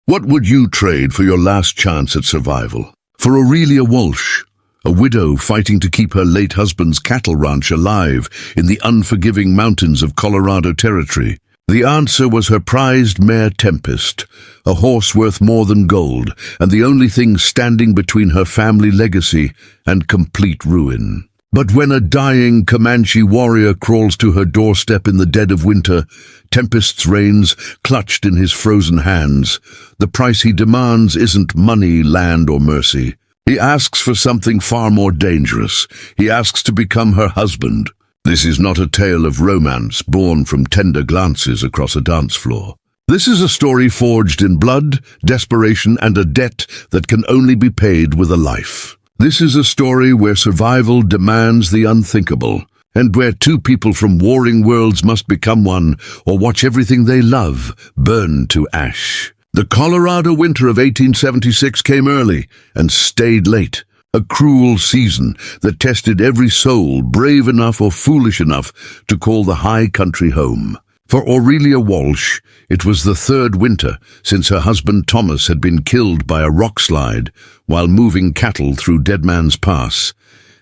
What would you trade for your last chance at survival? For Aurelia Walsh, a widow fighting to keep her late husband's cattle ranch alive in the unforgiving mountains of Colorado Territory, the answer was her prized mare Tempest, a horse worth more than gold and the only thing standing between her family legacy and complete ruin. But when a dying Comanche warrior crawls to her doorstep in the dead of winter, Tempest's reins clutched in his frozen hands, the price he demands isn't money, land, or mercy. He asks for something far more dangerous. He asks to become her husband. This is not a tale of romance born from tender glances across a dance floor. This is a story forged in blood, desperation, and a debt that can only be paid with a life. This is a story where survival demands the unthinkable, and where two people from warring worlds must become one or watch everything they love burn to ash. The Colorado winter of 1876 came early and stayed late, a cruel season that tested every soul brave enough or foolish enough to call the high country home. For Aurelia Walsh, it was the third winter since her husband Thomas had been killed by a rock slide while moving cattle through Dead Man's Pass,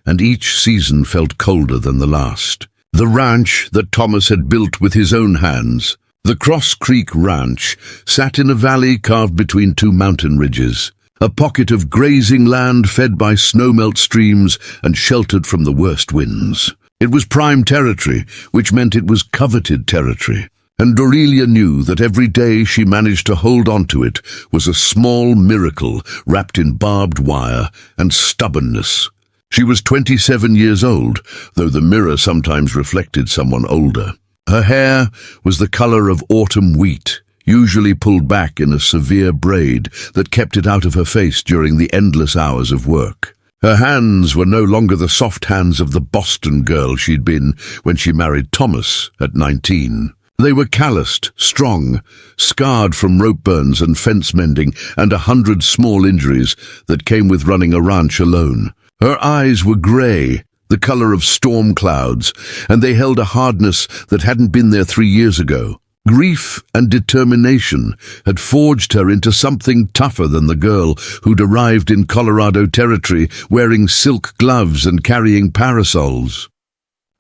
and each season felt colder than the last. The ranch that Thomas had built with his own hands, the Cross Creek Ranch, sat in a valley carved between two mountain ridges, a pocket of grazing land fed by snowmelt streams and sheltered from the worst winds. It was prime territory, which meant it was coveted territory, and Aurelia knew that every day she managed to hold on to it was a small miracle wrapped in barbed wire and stubbornness. She was 27 years old, though the mirror sometimes reflected someone older. Her hair was the color of autumn wheat, usually pulled back in a severe braid that kept it out of her face during the endless hours of work. Her hands were no longer the soft hands of the Boston girl she'd been when she married Thomas at 19. They were calloused, strong, scarred from rope burns and fence mending and 100 small injuries that came with running a ranch alone. Her eyes were gray, the color of storm clouds, and they held a hardness that hadn't been there 3 years ago. Grief and determination had forged her into something tougher than the girl who'd arrived in Colorado Territory wearing silk gloves and carrying parasols.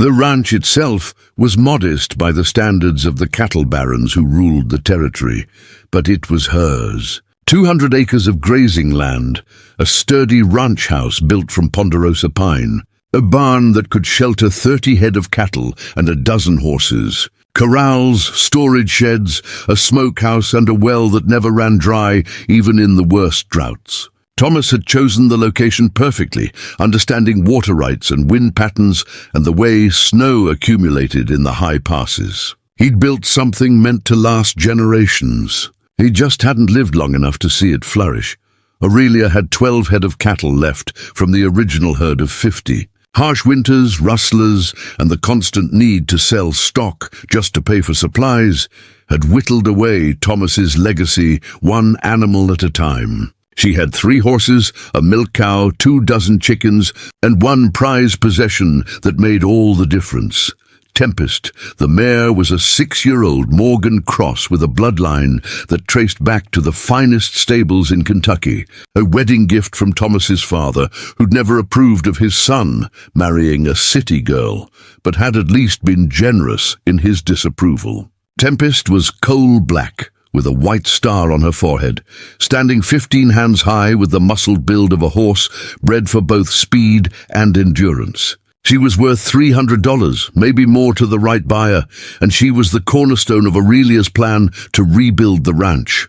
The ranch itself was modest by the standards of the cattle barons who ruled the territory, but it was hers. 200 acres of grazing land, a sturdy ranch house built from ponderosa pine, a barn that could shelter 30 head of cattle and a dozen horses, corrals, storage sheds, a smokehouse, and a well that never ran dry even in the worst droughts. Thomas had chosen the location perfectly, understanding water rights and wind patterns and the way snow accumulated in the high passes. He'd built something meant to last generations. He just hadn't lived long enough to see it flourish. Aurelia had 12 head of cattle left from the original herd of 50. Harsh winters, rustlers, and the constant need to sell stock just to pay for supplies had whittled away Thomas's legacy one animal at a time. She had 3 horses, a milk cow, 24 chickens, and one prized possession that made all the difference. Tempest, the mare, was a 6-year-old Morgan cross with a bloodline that traced back to the finest stables in Kentucky, a wedding gift from Thomas's father, who'd never approved of his son marrying a city girl, but had at least been generous in his disapproval. Tempest was coal black, with a white star on her forehead, standing 15 hands high with the muscled build of a horse bred for both speed and endurance. She was worth $300, maybe more to the right buyer, and she was the cornerstone of Aurelia's plan to rebuild the ranch.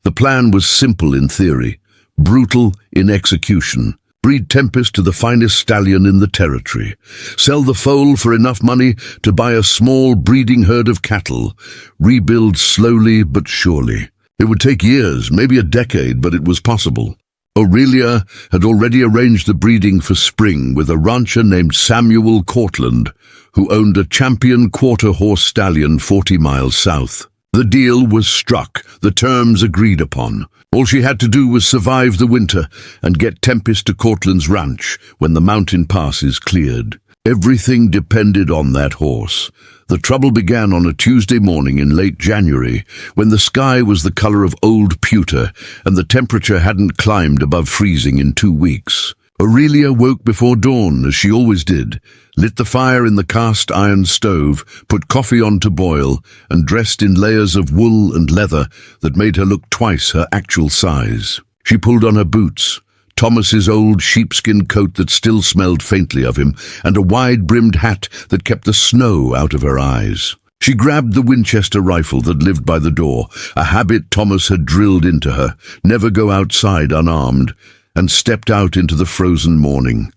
The plan was simple in theory, brutal in execution. Breed Tempest to the finest stallion in the territory. Sell the foal for enough money to buy a small breeding herd of cattle. Rebuild slowly but surely. It would take years, maybe a decade, but it was possible. Aurelia had already arranged the breeding for spring with a rancher named Samuel Cortland, who owned a champion quarter-horse stallion 40 miles south. The deal was struck, the terms agreed upon. All she had to do was survive the winter and get Tempest to Cortland's ranch when the mountain passes cleared. Everything depended on that horse. The trouble began on a Tuesday morning in late January, when the sky was the color of old pewter and the temperature hadn't climbed above freezing in 2 weeks. Aurelia woke before dawn, as she always did, lit the fire in the cast-iron stove, put coffee on to boil, and dressed in layers of wool and leather that made her look twice her actual size. She pulled on her boots, Thomas's old sheepskin coat that still smelled faintly of him, and a wide-brimmed hat that kept the snow out of her eyes. She grabbed the Winchester rifle that lived by the door, a habit Thomas had drilled into her, never go outside unarmed, and stepped out into the frozen morning.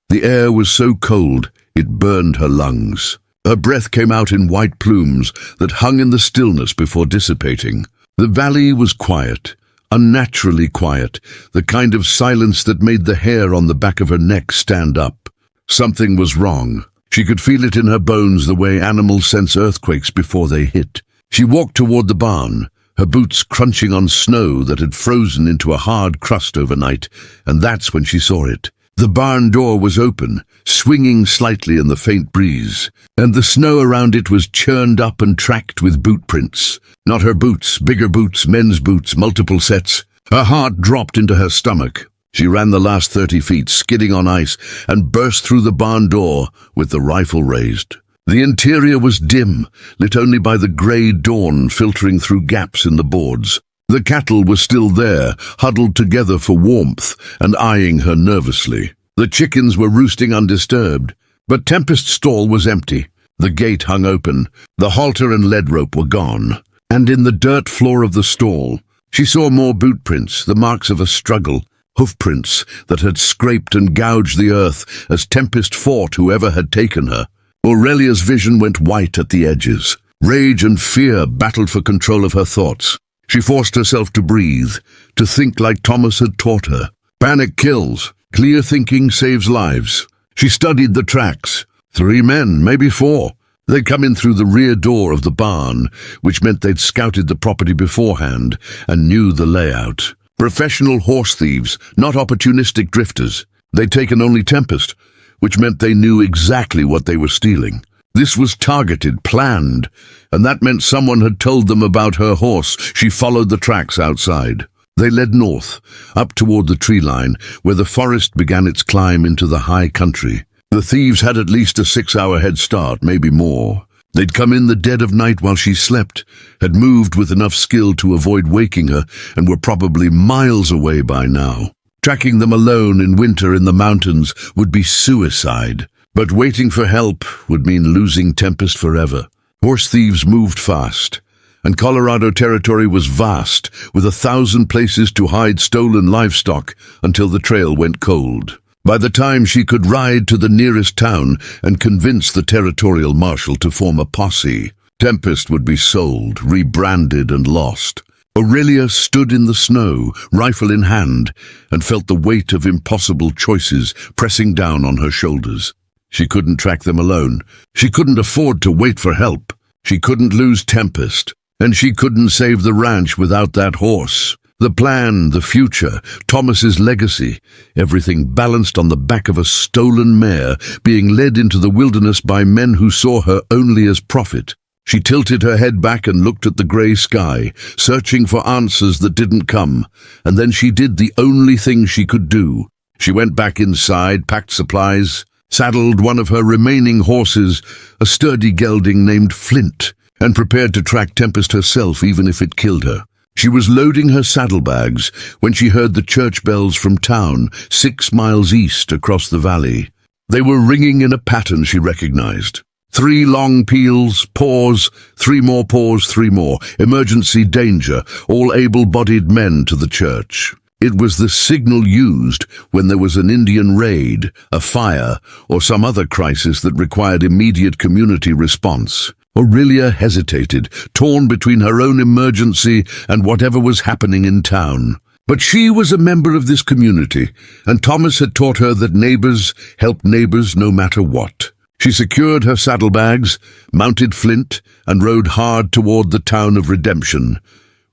The air was so cold it burned her lungs. Her breath came out in white plumes that hung in the stillness before dissipating. The valley was quiet, unnaturally quiet, the kind of silence that made the hair on the back of her neck stand up. Something was wrong. She could feel it in her bones the way animals sense earthquakes before they hit. She walked toward the barn, her boots crunching on snow that had frozen into a hard crust overnight, and that's when she saw it. The barn door was open, swinging slightly in the faint breeze, and the snow around it was churned up and tracked with boot prints. Not her boots, bigger boots, men's boots, multiple sets. Her heart dropped into her stomach. She ran the last 30 feet, skidding on ice, and burst through the barn door with the rifle raised. The interior was dim, lit only by the grey dawn filtering through gaps in the boards. The cattle were still there, huddled together for warmth and eyeing her nervously. The chickens were roosting undisturbed, but Tempest's stall was empty. The gate hung open, the halter and lead rope were gone, and in the dirt floor of the stall, she saw more boot prints, the marks of a struggle, hoof prints that had scraped and gouged the earth as Tempest fought whoever had taken her. Aurelia's vision went white at the edges. Rage and fear battled for control of her thoughts. She forced herself to breathe, to think like Thomas had taught her. Panic kills. Clear thinking saves lives. She studied the tracks. 3 men, maybe 4. They'd come in through the rear door of the barn, which meant they'd scouted the property beforehand and knew the layout. Professional horse thieves, not opportunistic drifters. They'd taken only Tempest, which meant they knew exactly what they were stealing. This was targeted, planned, and that meant someone had told them about her horse. She followed the tracks outside. They led north, up toward the tree line, where the forest began its climb into the high country. The thieves had at least a 6-hour head start, maybe more. They'd come in the dead of night while she slept, had moved with enough skill to avoid waking her, and were probably miles away by now. Tracking them alone in winter in the mountains would be suicide, but waiting for help would mean losing Tempest forever. Horse thieves moved fast, and Colorado territory was vast, with 1,000 places to hide stolen livestock until the trail went cold. By the time she could ride to the nearest town and convince the territorial marshal to form a posse, Tempest would be sold, rebranded, and lost. Aurelia stood in the snow, rifle in hand, and felt the weight of impossible choices pressing down on her shoulders. She couldn't track them alone. She couldn't afford to wait for help. She couldn't lose Tempest, and she couldn't save the ranch without that horse. The plan, the future, Thomas's legacy, everything balanced on the back of a stolen mare, being led into the wilderness by men who saw her only as profit. She tilted her head back and looked at the grey sky, searching for answers that didn't come, and then she did the only thing she could do. She went back inside, packed supplies, saddled one of her remaining horses, a sturdy gelding named Flint, and prepared to track Tempest herself even if it killed her. She was loading her saddlebags when she heard the church bells from town, 6 miles east across the valley. They were ringing in a pattern she recognized. 3 long peals, pause, 3 more pause, 3 more. Emergency danger, all able-bodied men to the church. It was the signal used when there was an Indian raid, a fire, or some other crisis that required immediate community response. Aurelia hesitated, torn between her own emergency and whatever was happening in town. But she was a member of this community, and Thomas had taught her that neighbors help neighbors no matter what. She secured her saddlebags, mounted Flint, and rode hard toward the town of Redemption.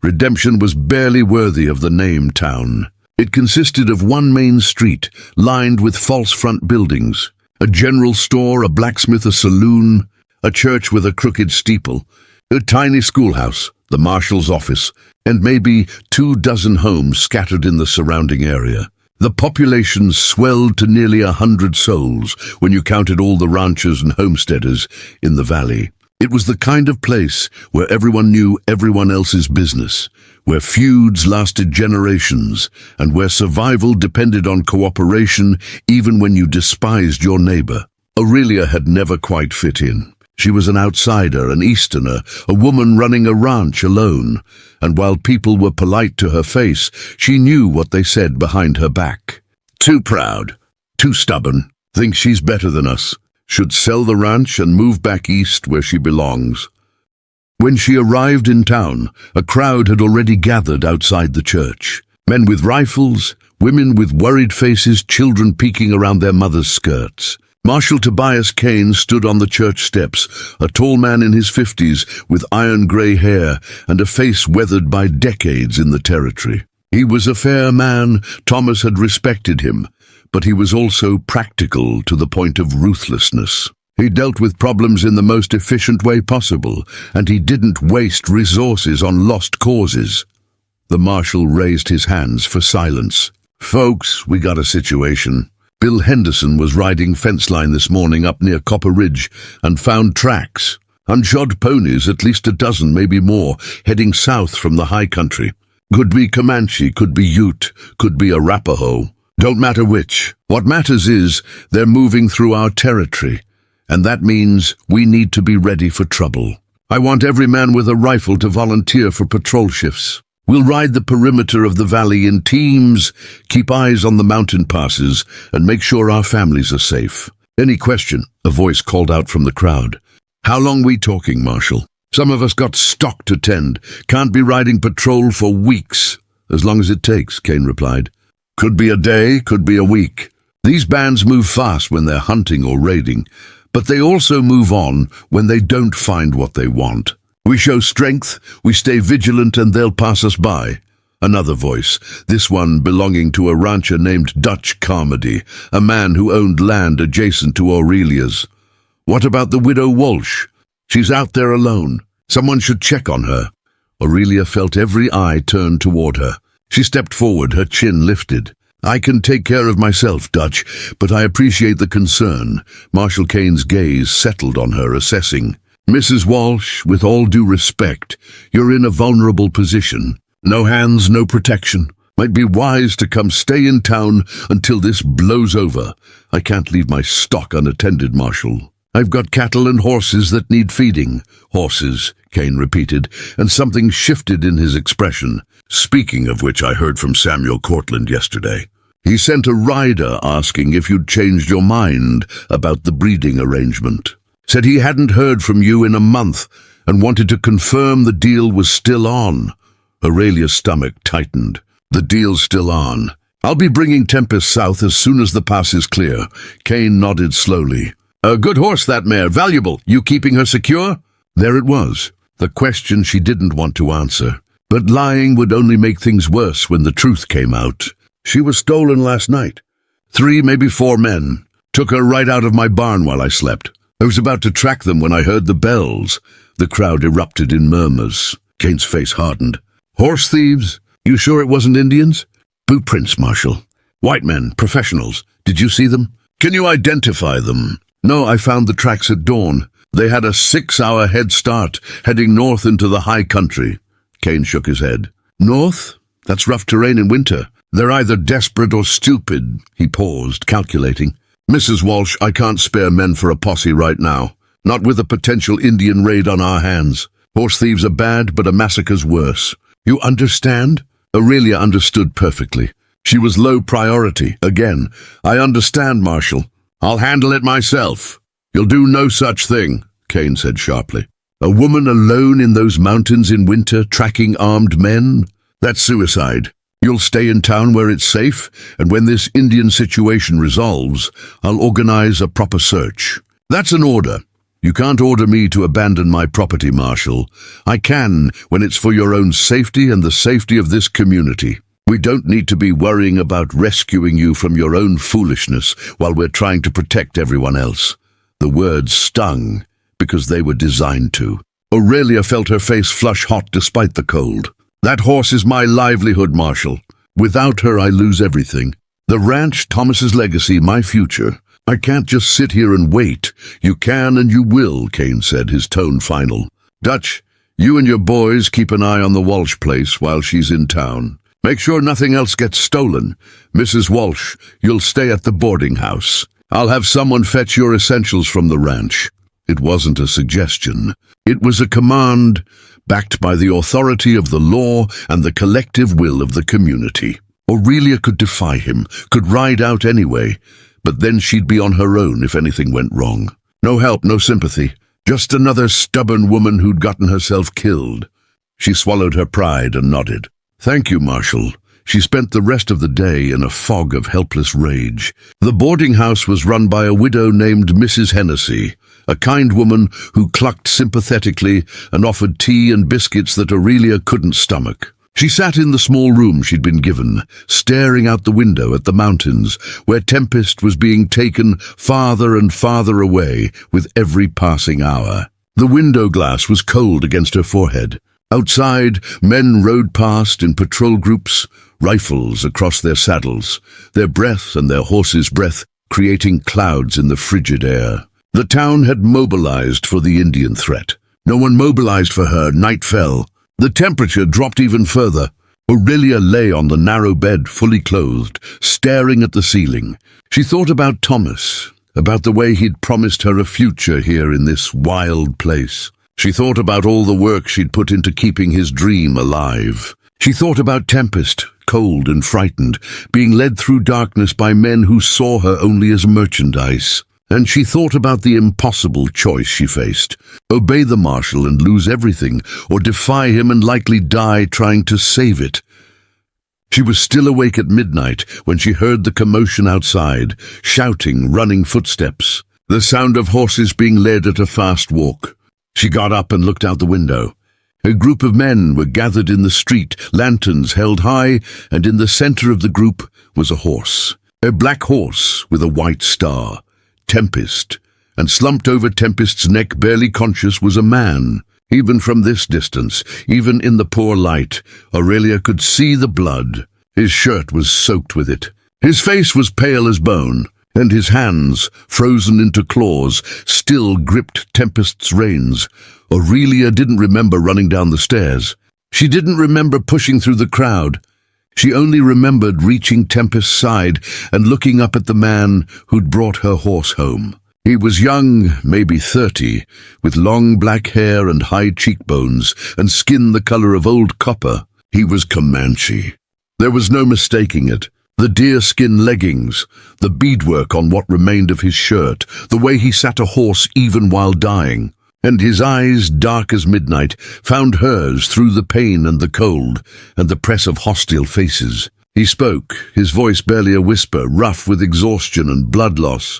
Redemption was barely worthy of the name town. It consisted of one main street, lined with false front buildings, a general store, a blacksmith, a saloon, a church with a crooked steeple, a tiny schoolhouse, the marshal's office, and maybe 24 homes scattered in the surrounding area. The population swelled to nearly 100 souls when you counted all the ranchers and homesteaders in the valley. It was the kind of place where everyone knew everyone else's business, where feuds lasted generations, and where survival depended on cooperation even when you despised your neighbor. Aurelia had never quite fit in. She was an outsider, an Easterner, a woman running a ranch alone, and while people were polite to her face, she knew what they said behind her back. Too proud, too stubborn, thinks she's better than us, should sell the ranch and move back east where she belongs. When she arrived in town, a crowd had already gathered outside the church. Men with rifles, women with worried faces, children peeking around their mothers' skirts. Marshal Tobias Kane stood on the church steps, a tall man in his 50s with iron-grey hair and a face weathered by decades in the territory. He was a fair man. Thomas had respected him, but he was also practical to the point of ruthlessness. He dealt with problems in the most efficient way possible, and he didn't waste resources on lost causes. The marshal raised his hands for silence. "Folks, we got a situation. Bill Henderson was riding fence line this morning up near Copper Ridge and found tracks. Unshod ponies, at least a dozen, maybe more, heading south from the high country. Could be Comanche, could be Ute, could be Arapaho. Don't matter which. What matters is they're moving through our territory, and that means we need to be ready for trouble. I want every man with a rifle to volunteer for patrol shifts. We'll ride the perimeter of the valley in teams, keep eyes on the mountain passes, and make sure our families are safe." "Any question?" a voice called out from the crowd. "How long we talking, Marshal? Some of us got stock to tend. Can't be riding patrol for weeks." "As long as it takes," Kane replied. "Could be a day, could be a week. These bands move fast when they're hunting or raiding, but they also move on when they don't find what they want. We show strength, we stay vigilant, and they'll pass us by." Another voice, this one belonging to a rancher named Dutch Carmody, a man who owned land adjacent to Aurelia's. "What about the widow Walsh? She's out there alone. Someone should check on her." Aurelia felt every eye turned toward her. She stepped forward, her chin lifted. "I can take care of myself, Dutch, but I appreciate the concern." Marshal Kane's gaze settled on her, assessing. "Mrs. Walsh, with all due respect, you're in a vulnerable position. No hands, no protection. Might be wise to come stay in town until this blows over." "I can't leave my stock unattended, Marshal. I've got cattle and horses that need feeding." "Horses," Kane repeated, and something shifted in his expression. "Speaking of which, I heard from Samuel Cortland yesterday. He sent a rider asking if you'd changed your mind about the breeding arrangement. Said he hadn't heard from you in a month and wanted to confirm the deal was still on." Aurelia's stomach tightened. "The deal's still on. I'll be bringing Tempest south as soon as the pass is clear." Kane nodded slowly. "A good horse, that mare. Valuable. You keeping her secure?" There it was, the question she didn't want to answer. But lying would only make things worse when the truth came out. "She was stolen last night. 3, maybe 4 men. Took her right out of my barn while I slept. I was about to track them when I heard the bells." The crowd erupted in murmurs. Kane's face hardened. "Horse thieves? You sure it wasn't Indians?" "Boot prints, Marshal. White men, professionals. Did you see them?" "Can you identify them?" "No, I found the tracks at dawn. They had a 6-hour head start, heading north into the high country." Kane shook his head. "North? That's rough terrain in winter. They're either desperate or stupid." He paused, calculating. "Mrs. Walsh, I can't spare men for a posse right now. Not with a potential Indian raid on our hands. Horse thieves are bad, but a massacre's worse. You understand?" Aurelia understood perfectly. She was low priority. "Again, I understand, Marshal. I'll handle it myself." "You'll do no such thing," Kane said sharply. "A woman alone in those mountains in winter, tracking armed men? That's suicide. You'll stay in town where it's safe, and when this Indian situation resolves, I'll organize a proper search." "That's an order." "You can't order me to abandon my property, Marshal. I can when it's for your own safety and the safety of this community. We don't need to be worrying about rescuing you from your own foolishness while we're trying to protect everyone else." The words stung, because they were designed to. Aurelia felt her face flush hot despite the cold. That horse is my livelihood, Marshal. Without her, I lose everything. The ranch, Thomas's legacy, my future. I can't just sit here and wait. You can and you will, Kane said, his tone final. Dutch, you and your boys keep an eye on the Walsh place while she's in town. Make sure nothing else gets stolen. Mrs. Walsh, you'll stay at the boarding house. I'll have someone fetch your essentials from the ranch. It wasn't a suggestion. It was a command, backed by the authority of the law and the collective will of the community. Aurelia could defy him, could ride out anyway, but then she'd be on her own if anything went wrong. No help, no sympathy. Just another stubborn woman who'd gotten herself killed. She swallowed her pride and nodded. Thank you, Marshal. She spent the rest of the day in a fog of helpless rage. The boarding house was run by a widow named Mrs. Hennessy, a kind woman who clucked sympathetically and offered tea and biscuits that Aurelia couldn't stomach. She sat in the small room she'd been given, staring out the window at the mountains, where Tempest was being taken farther and farther away with every passing hour. The window glass was cold against her forehead. Outside, men rode past in patrol groups, rifles across their saddles, their breath and their horses' breath creating clouds in the frigid air. The town had mobilized for the Indian threat. No one mobilized for her. Night fell. The temperature dropped even further. Aurelia lay on the narrow bed, fully clothed, staring at the ceiling. She thought about Thomas, about the way he'd promised her a future here in this wild place. She thought about all the work she'd put into keeping his dream alive. She thought about Tempest, cold and frightened, being led through darkness by men who saw her only as merchandise. And she thought about the impossible choice she faced: obey the Marshal and lose everything, or defy him and likely die trying to save it. She was still awake at midnight when she heard the commotion outside, shouting, running footsteps, the sound of horses being led at a fast walk. She got up and looked out the window. A group of men were gathered in the street, lanterns held high, and in the center of the group was a horse. A black horse with a white star. Tempest, and slumped over Tempest's neck, barely conscious, was a man. Even from this distance, even in the poor light, Aurelia could see the blood. His shirt was soaked with it. His face was pale as bone, and his hands, frozen into claws, still gripped Tempest's reins. Aurelia didn't remember running down the stairs. She didn't remember pushing through the crowd. She only remembered reaching Tempest's side and looking up at the man who'd brought her horse home. He was young, maybe 30, with long black hair and high cheekbones and skin the color of old copper. He was Comanche. There was no mistaking it. The deerskin leggings, the beadwork on what remained of his shirt, the way he sat a horse even while dying. And his eyes, dark as midnight, found hers through the pain and the cold and the press of hostile faces. He spoke, his voice barely a whisper, rough with exhaustion and blood loss.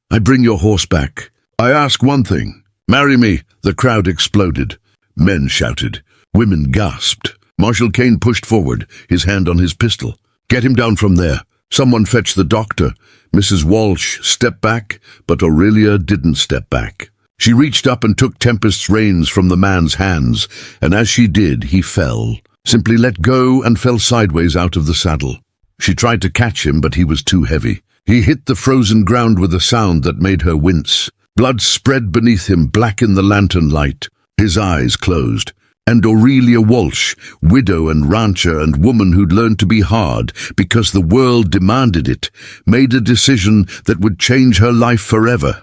I bring your horse back. I ask one thing. Marry me. The crowd exploded. Men shouted. Women gasped. Marshal Kane pushed forward, his hand on his pistol. Get him down from there. Someone fetch the doctor. Mrs. Walsh stepped back, but Aurelia didn't step back. She reached up and took Tempest's reins from the man's hands, and as she did, he fell, simply let go and fell sideways out of the saddle. She tried to catch him, but he was too heavy. He hit the frozen ground with a sound that made her wince. Blood spread beneath him, black in the lantern light. His eyes closed. And Aurelia Walsh, widow and rancher and woman who'd learned to be hard because the world demanded it, made a decision that would change her life forever.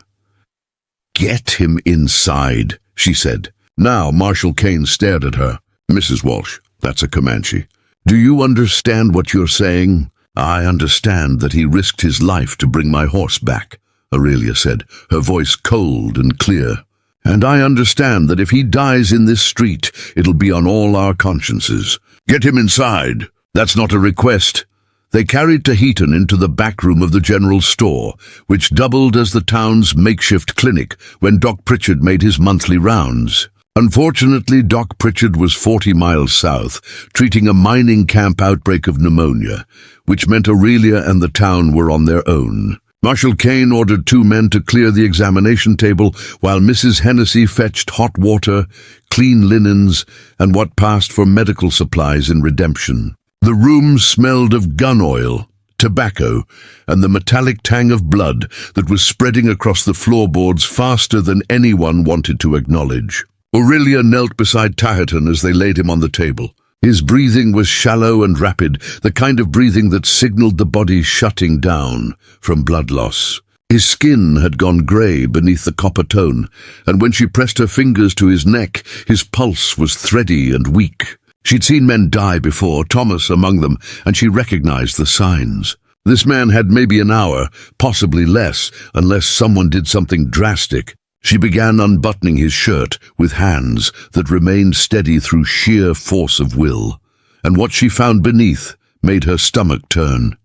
Get him inside, she said. Now Marshal Kane stared at her. Mrs. Walsh, that's a Comanche. Do you understand what you're saying? I understand that he risked his life to bring my horse back, Aurelia said, her voice cold and clear. And I understand that if he dies in this street, it'll be on all our consciences. Get him inside. That's not a request. They carried Tahitan into the back room of the general store, which doubled as the town's makeshift clinic when Doc Pritchard made his monthly rounds. Unfortunately, Doc Pritchard was 40 miles south, treating a mining camp outbreak of pneumonia, which meant Aurelia and the town were on their own. Marshal Kane ordered 2 men to clear the examination table while Mrs. Hennessy fetched hot water, clean linens, and what passed for medical supplies in redemption. The room smelled of gun oil, tobacco, and the metallic tang of blood that was spreading across the floorboards faster than anyone wanted to acknowledge. Aurelia knelt beside Taherton as they laid him on the table. His breathing was shallow and rapid, the kind of breathing that signaled the body shutting down from blood loss. His skin had gone grey beneath the copper tone, and when she pressed her fingers to his neck, his pulse was thready and weak. She'd seen men die before, Thomas among them, and she recognized the signs. This man had maybe an hour, possibly less, unless someone did something drastic. She began unbuttoning his shirt with hands that remained steady through sheer force of will, and what she found beneath made her stomach turn.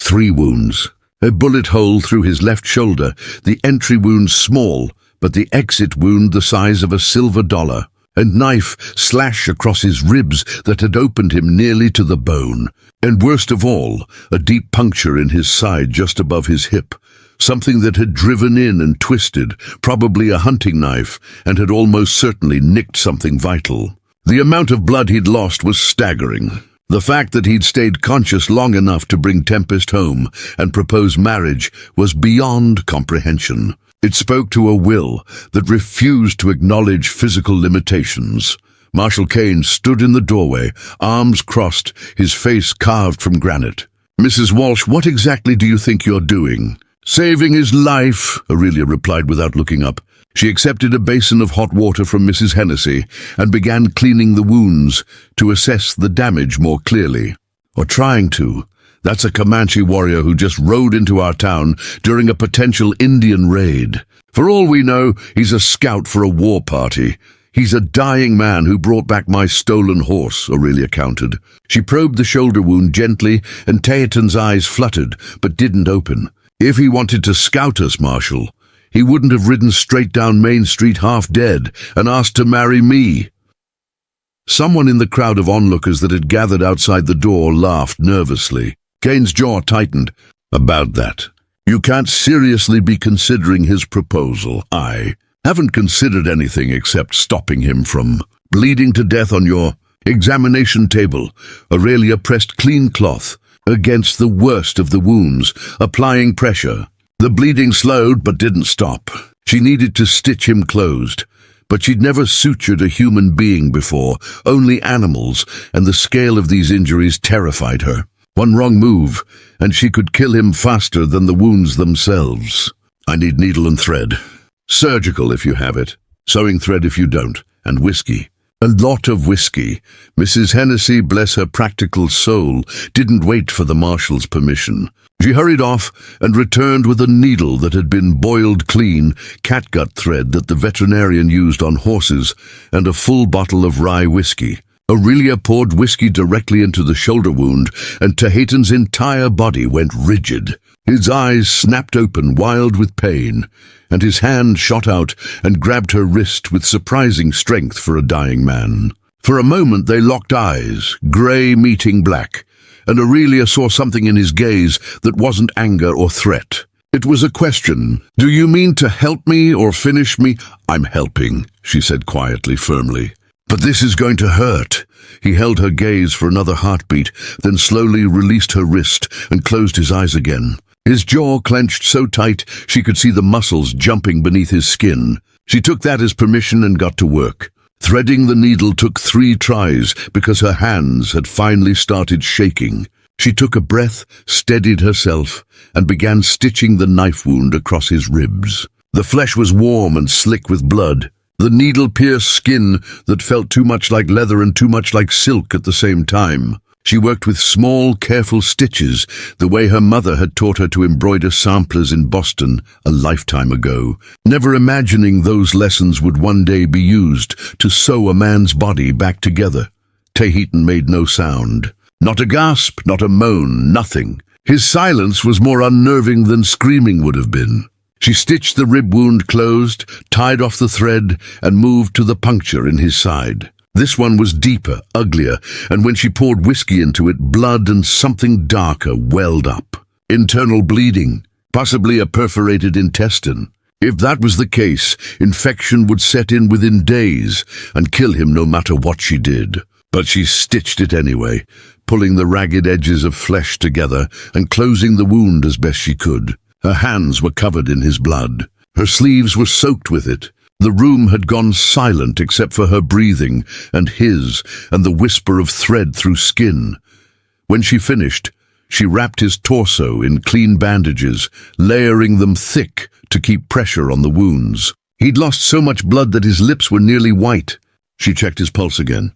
3 wounds. A bullet hole through his left shoulder, the entry wound small, but the exit wound the size of a silver dollar. A knife slash across his ribs that had opened him nearly to the bone. And worst of all, a deep puncture in his side just above his hip. Something that had driven in and twisted, probably a hunting knife, and had almost certainly nicked something vital. The amount of blood he'd lost was staggering. The fact that he'd stayed conscious long enough to bring Tempest home and propose marriage was beyond comprehension. It spoke to a will that refused to acknowledge physical limitations. Marshal Kane stood in the doorway, arms crossed, his face carved from granite. "Mrs. Walsh, what exactly do you think you're doing?" "Saving his life," Aurelia replied without looking up. She accepted a basin of hot water from Mrs. Hennessy and began cleaning the wounds to assess the damage more clearly. Or trying to. That's a Comanche warrior who just rode into our town during a potential Indian raid. For all we know, he's a scout for a war party. He's a dying man who brought back my stolen horse, Aurelia countered. She probed the shoulder wound gently, and Taherton's eyes fluttered, but didn't open. If he wanted to scout us, Marshal, he wouldn't have ridden straight down Main Street half dead and asked to marry me. Someone in the crowd of onlookers that had gathered outside the door laughed nervously. Kane's jaw tightened. "About that. You can't seriously be considering his proposal. I haven't considered anything except stopping him from bleeding to death on your examination table." Aurelia pressed clean cloth against the worst of the wounds, applying pressure. The bleeding slowed but didn't stop. She needed to stitch him closed. But she'd never sutured a human being before, only animals, and the scale of these injuries terrified her. One wrong move, and she could kill him faster than the wounds themselves. "I need needle and thread. Surgical if you have it, sewing thread if you don't, and whiskey." A lot of whiskey. Mrs. Hennessy, bless her practical soul, didn't wait for the marshal's permission. She hurried off and returned with a needle that had been boiled clean, catgut thread that the veterinarian used on horses, and a full bottle of rye whiskey. Aurelia poured whiskey directly into the shoulder wound, and Taherton's entire body went rigid. His eyes snapped open, wild with pain, and his hand shot out and grabbed her wrist with surprising strength for a dying man. For a moment they locked eyes, grey meeting black, and Aurelia saw something in his gaze that wasn't anger or threat. It was a question. "Do you mean to help me or finish me?" "I'm helping," she said quietly, firmly. "But this is going to hurt." He held her gaze for another heartbeat, then slowly released her wrist and closed his eyes again. His jaw clenched so tight she could see the muscles jumping beneath his skin. She took that as permission and got to work. Threading the needle took 3 tries because her hands had finally started shaking. She took a breath, steadied herself, and began stitching the knife wound across his ribs. The flesh was warm and slick with blood. The needle pierced skin that felt too much like leather and too much like silk at the same time. She worked with small, careful stitches, the way her mother had taught her to embroider samplers in Boston a lifetime ago, never imagining those lessons would one day be used to sew a man's body back together. Taherton made no sound. Not a gasp, not a moan, nothing. His silence was more unnerving than screaming would have been. She stitched the rib wound closed, tied off the thread, and moved to the puncture in his side. This one was deeper, uglier, and when she poured whiskey into it, blood and something darker welled up. Internal bleeding. possibly a perforated intestine. If that was the case, infection would set in within days and kill him no matter what she did. But she stitched it anyway, pulling the ragged edges of flesh together and closing the wound as best she could. Her hands were covered in his blood. Her sleeves were soaked with it. The room had gone silent except for her breathing and his and the whisper of thread through skin. When she finished, she wrapped his torso in clean bandages, layering them thick to keep pressure on the wounds. He'd lost so much blood that his lips were nearly white. She checked his pulse again.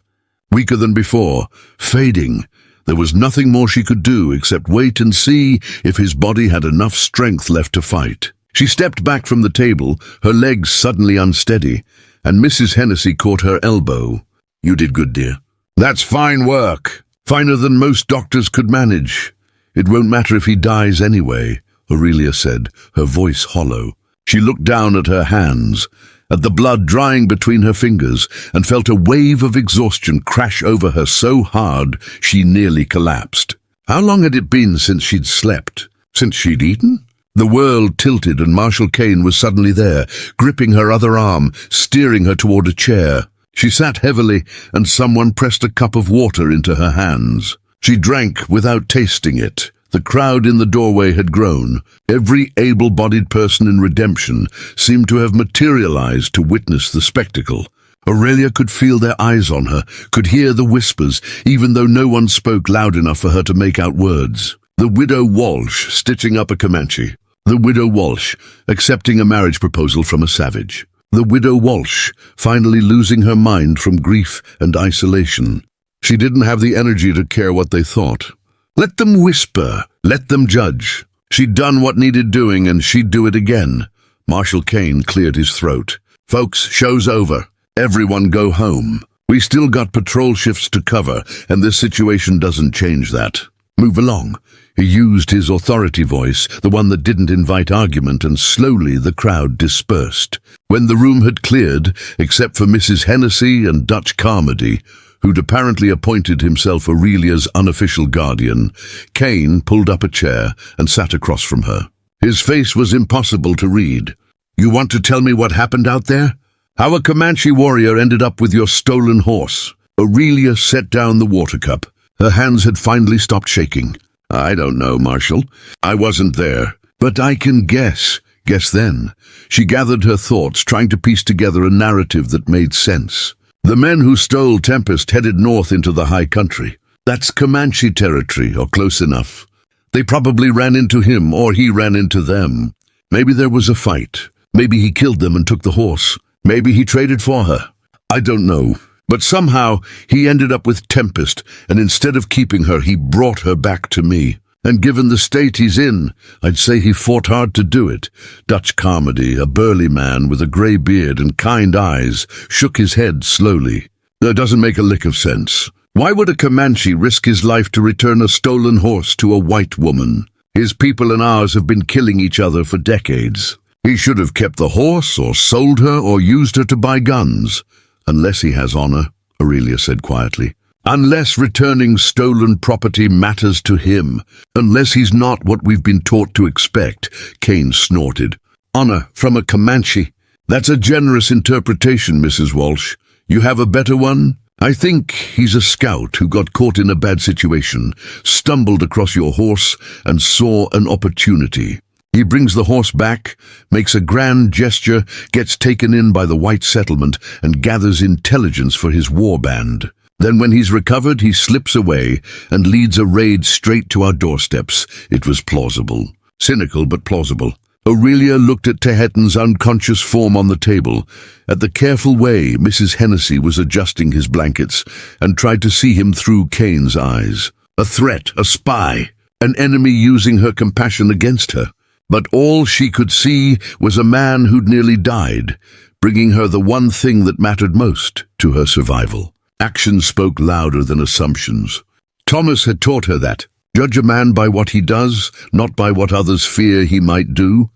Weaker than before, fading. There was nothing more she could do except wait and see if his body had enough strength left to fight. She stepped back from the table, her legs suddenly unsteady, and Mrs. Hennessy caught her elbow. "You did good, dear. That's fine work. Finer than most doctors could manage. It won't matter if he dies anyway," Aurelia said, her voice hollow. She looked down at her hands, at the blood drying between her fingers, and felt a wave of exhaustion crash over her so hard she nearly collapsed. How long had it been since she'd slept? Since she'd eaten? The world tilted and Marshal Kane was suddenly there, gripping her other arm, steering her toward a chair. She sat heavily, and someone pressed a cup of water into her hands. She drank without tasting it. The crowd in the doorway had grown. Every able-bodied person in Redemption seemed to have materialized to witness the spectacle. Aurelia could feel their eyes on her, could hear the whispers, even though no one spoke loud enough for her to make out words. The widow Walsh stitching up a Comanche. The widow Walsh accepting a marriage proposal from a savage. The widow Walsh finally losing her mind from grief and isolation. She didn't have the energy to care what they thought. Let them whisper, let them judge. She'd done what needed doing and she'd do it again. Marshal Kane cleared his throat. "Folks, show's over. Everyone go home. We still got patrol shifts to cover, and this situation doesn't change that. Move along." He used his authority voice, the one that didn't invite argument, and slowly the crowd dispersed. When the room had cleared, except for Mrs. Hennessy and Dutch Carmody, who'd apparently appointed himself Aurelia's unofficial guardian, Kane pulled up a chair and sat across from her. His face was impossible to read. "You want to tell me what happened out there? How a Comanche warrior ended up with your stolen horse?" Aurelia set down the water cup. Her hands had finally stopped shaking. "I don't know, Marshal. I wasn't there. But I can guess. Guess then." She gathered her thoughts, trying to piece together a narrative that made sense. The men who stole Tempest headed north into the high country. That's Comanche territory, or close enough. They probably ran into him, or he ran into them. Maybe there was a fight. Maybe he killed them and took the horse. Maybe he traded for her. I don't know. But somehow he ended up with Tempest, and instead of keeping her, he brought her back to me. And given the state he's in, I'd say he fought hard to do it. Dutch Carmody, a burly man with a grey beard and kind eyes, shook his head slowly. "That doesn't make a lick of sense. Why would a Comanche risk his life to return a stolen horse to a white woman? His people and ours have been killing each other for decades. He should have kept the horse, or sold her, or used her to buy guns. Unless he has honor," Aurelia said quietly. "Unless returning stolen property matters to him. Unless he's not what we've been taught to expect," Kane snorted. "Honor from a Comanche? That's a generous interpretation, Mrs. Walsh. You have a better one? I think he's a scout who got caught in a bad situation, stumbled across your horse, and saw an opportunity. He brings the horse back, makes a grand gesture, gets taken in by the white settlement, and gathers intelligence for his war band. Then when he's recovered, he slips away and leads a raid straight to our doorsteps. It was plausible. Cynical, but plausible. Aurelia looked at Tehetan's unconscious form on the table, at the careful way Mrs. Hennessy was adjusting his blankets, and tried to see him through Kane's eyes. A threat, a spy, an enemy using her compassion against her. But all she could see was a man who'd nearly died, bringing her the one thing that mattered most to her survival. Action spoke louder than assumptions. Thomas had taught her that. Judge a man by what he does, not by what others fear he might do.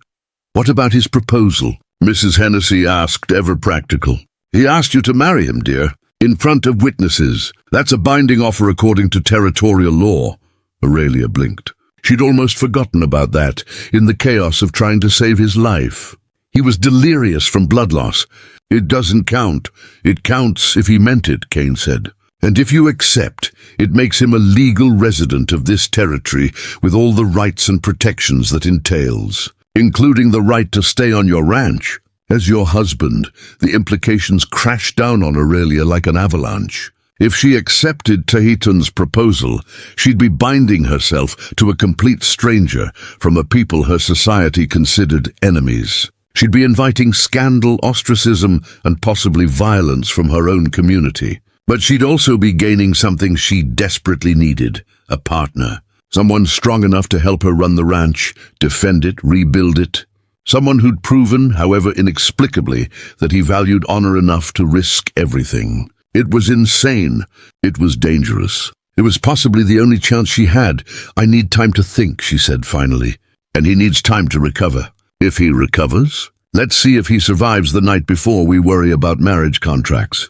"What about his proposal?" Mrs. Hennessy asked, ever practical. "He asked you to marry him, dear, in front of witnesses. That's a binding offer according to territorial law." Aurelia blinked. She'd almost forgotten about that in the chaos of trying to save his life. He was delirious from blood loss. "It doesn't count. It counts if he meant it," Kane said. "And if you accept, it makes him a legal resident of this territory with all the rights and protections that entails, including the right to stay on your ranch. As your husband, the implications crash down on Aurelia like an avalanche. If she accepted Tahitian's proposal, she'd be binding herself to a complete stranger from a people her society considered enemies. She'd be inviting scandal, ostracism, and possibly violence from her own community. But she'd also be gaining something she desperately needed, a partner. Someone strong enough to help her run the ranch, defend it, rebuild it. Someone who'd proven, however inexplicably, that he valued honor enough to risk everything. It was insane. It was dangerous. It was possibly the only chance she had. "I need time to think," she said finally. "And he needs time to recover. If he recovers, let's see if he survives the night before we worry about marriage contracts."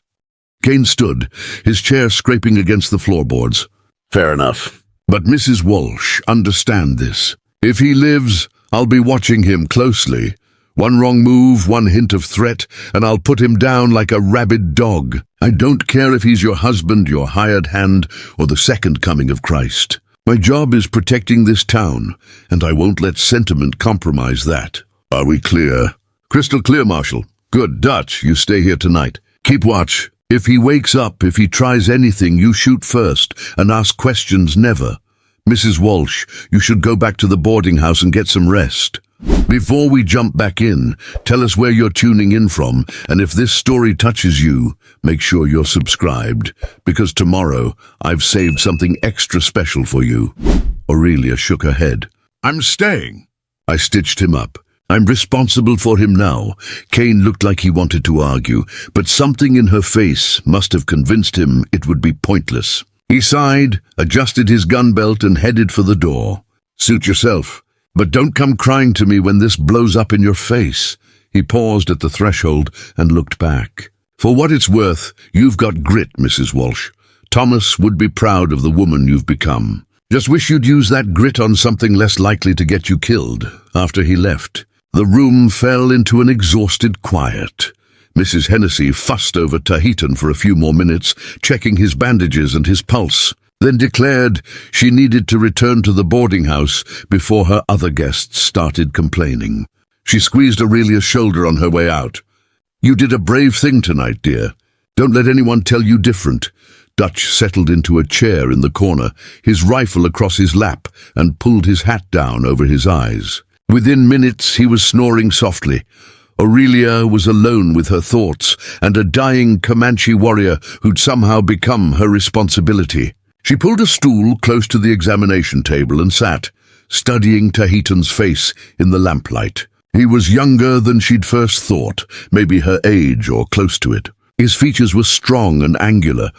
Kane stood, his chair scraping against the floorboards. "Fair enough. But Mrs. Walsh, understand this. If he lives, I'll be watching him closely. One wrong move, one hint of threat, and I'll put him down like a rabid dog. I don't care if he's your husband, your hired hand, or the second coming of Christ. My job is protecting this town, and I won't let sentiment compromise that. Are we clear?" "Crystal clear, Marshal." "Good. Dutch, you stay here tonight. Keep watch. If he wakes up, if he tries anything, you shoot first, and ask questions never. Mrs. Walsh, you should go back to the boarding house and get some rest. Before we jump back in, tell us where you're tuning in from, and if this story touches you, make sure you're subscribed, because tomorrow I've saved something extra special for you." Aurelia shook her head. "I'm staying." I stitched him up. "I'm responsible for him now." Kane looked like he wanted to argue, but something in her face must have convinced him it would be pointless. He sighed, adjusted his gun belt, and headed for the door. "Suit yourself. But don't come crying to me when this blows up in your face." He paused at the threshold and looked back. "For what it's worth, you've got grit, Mrs. Walsh. Thomas would be proud of the woman you've become. Just wish you'd use that grit on something less likely to get you killed." After he left, the room fell into an exhausted quiet. Mrs. Hennessy fussed over Tahitian for a few more minutes, checking his bandages and his pulse, then declared she needed to return to the boarding house before her other guests started complaining. She squeezed Aurelia's shoulder on her way out. "You did a brave thing tonight, dear. Don't let anyone tell you different." Dutch settled into a chair in the corner, his rifle across his lap, and pulled his hat down over his eyes. Within minutes he was snoring softly. Aurelia was alone with her thoughts and a dying Comanche warrior who'd somehow become her responsibility. She pulled a stool close to the examination table and sat, studying Tahitian's face in the lamplight. He was younger than she'd first thought, maybe her age or close to it. His features were strong and angular,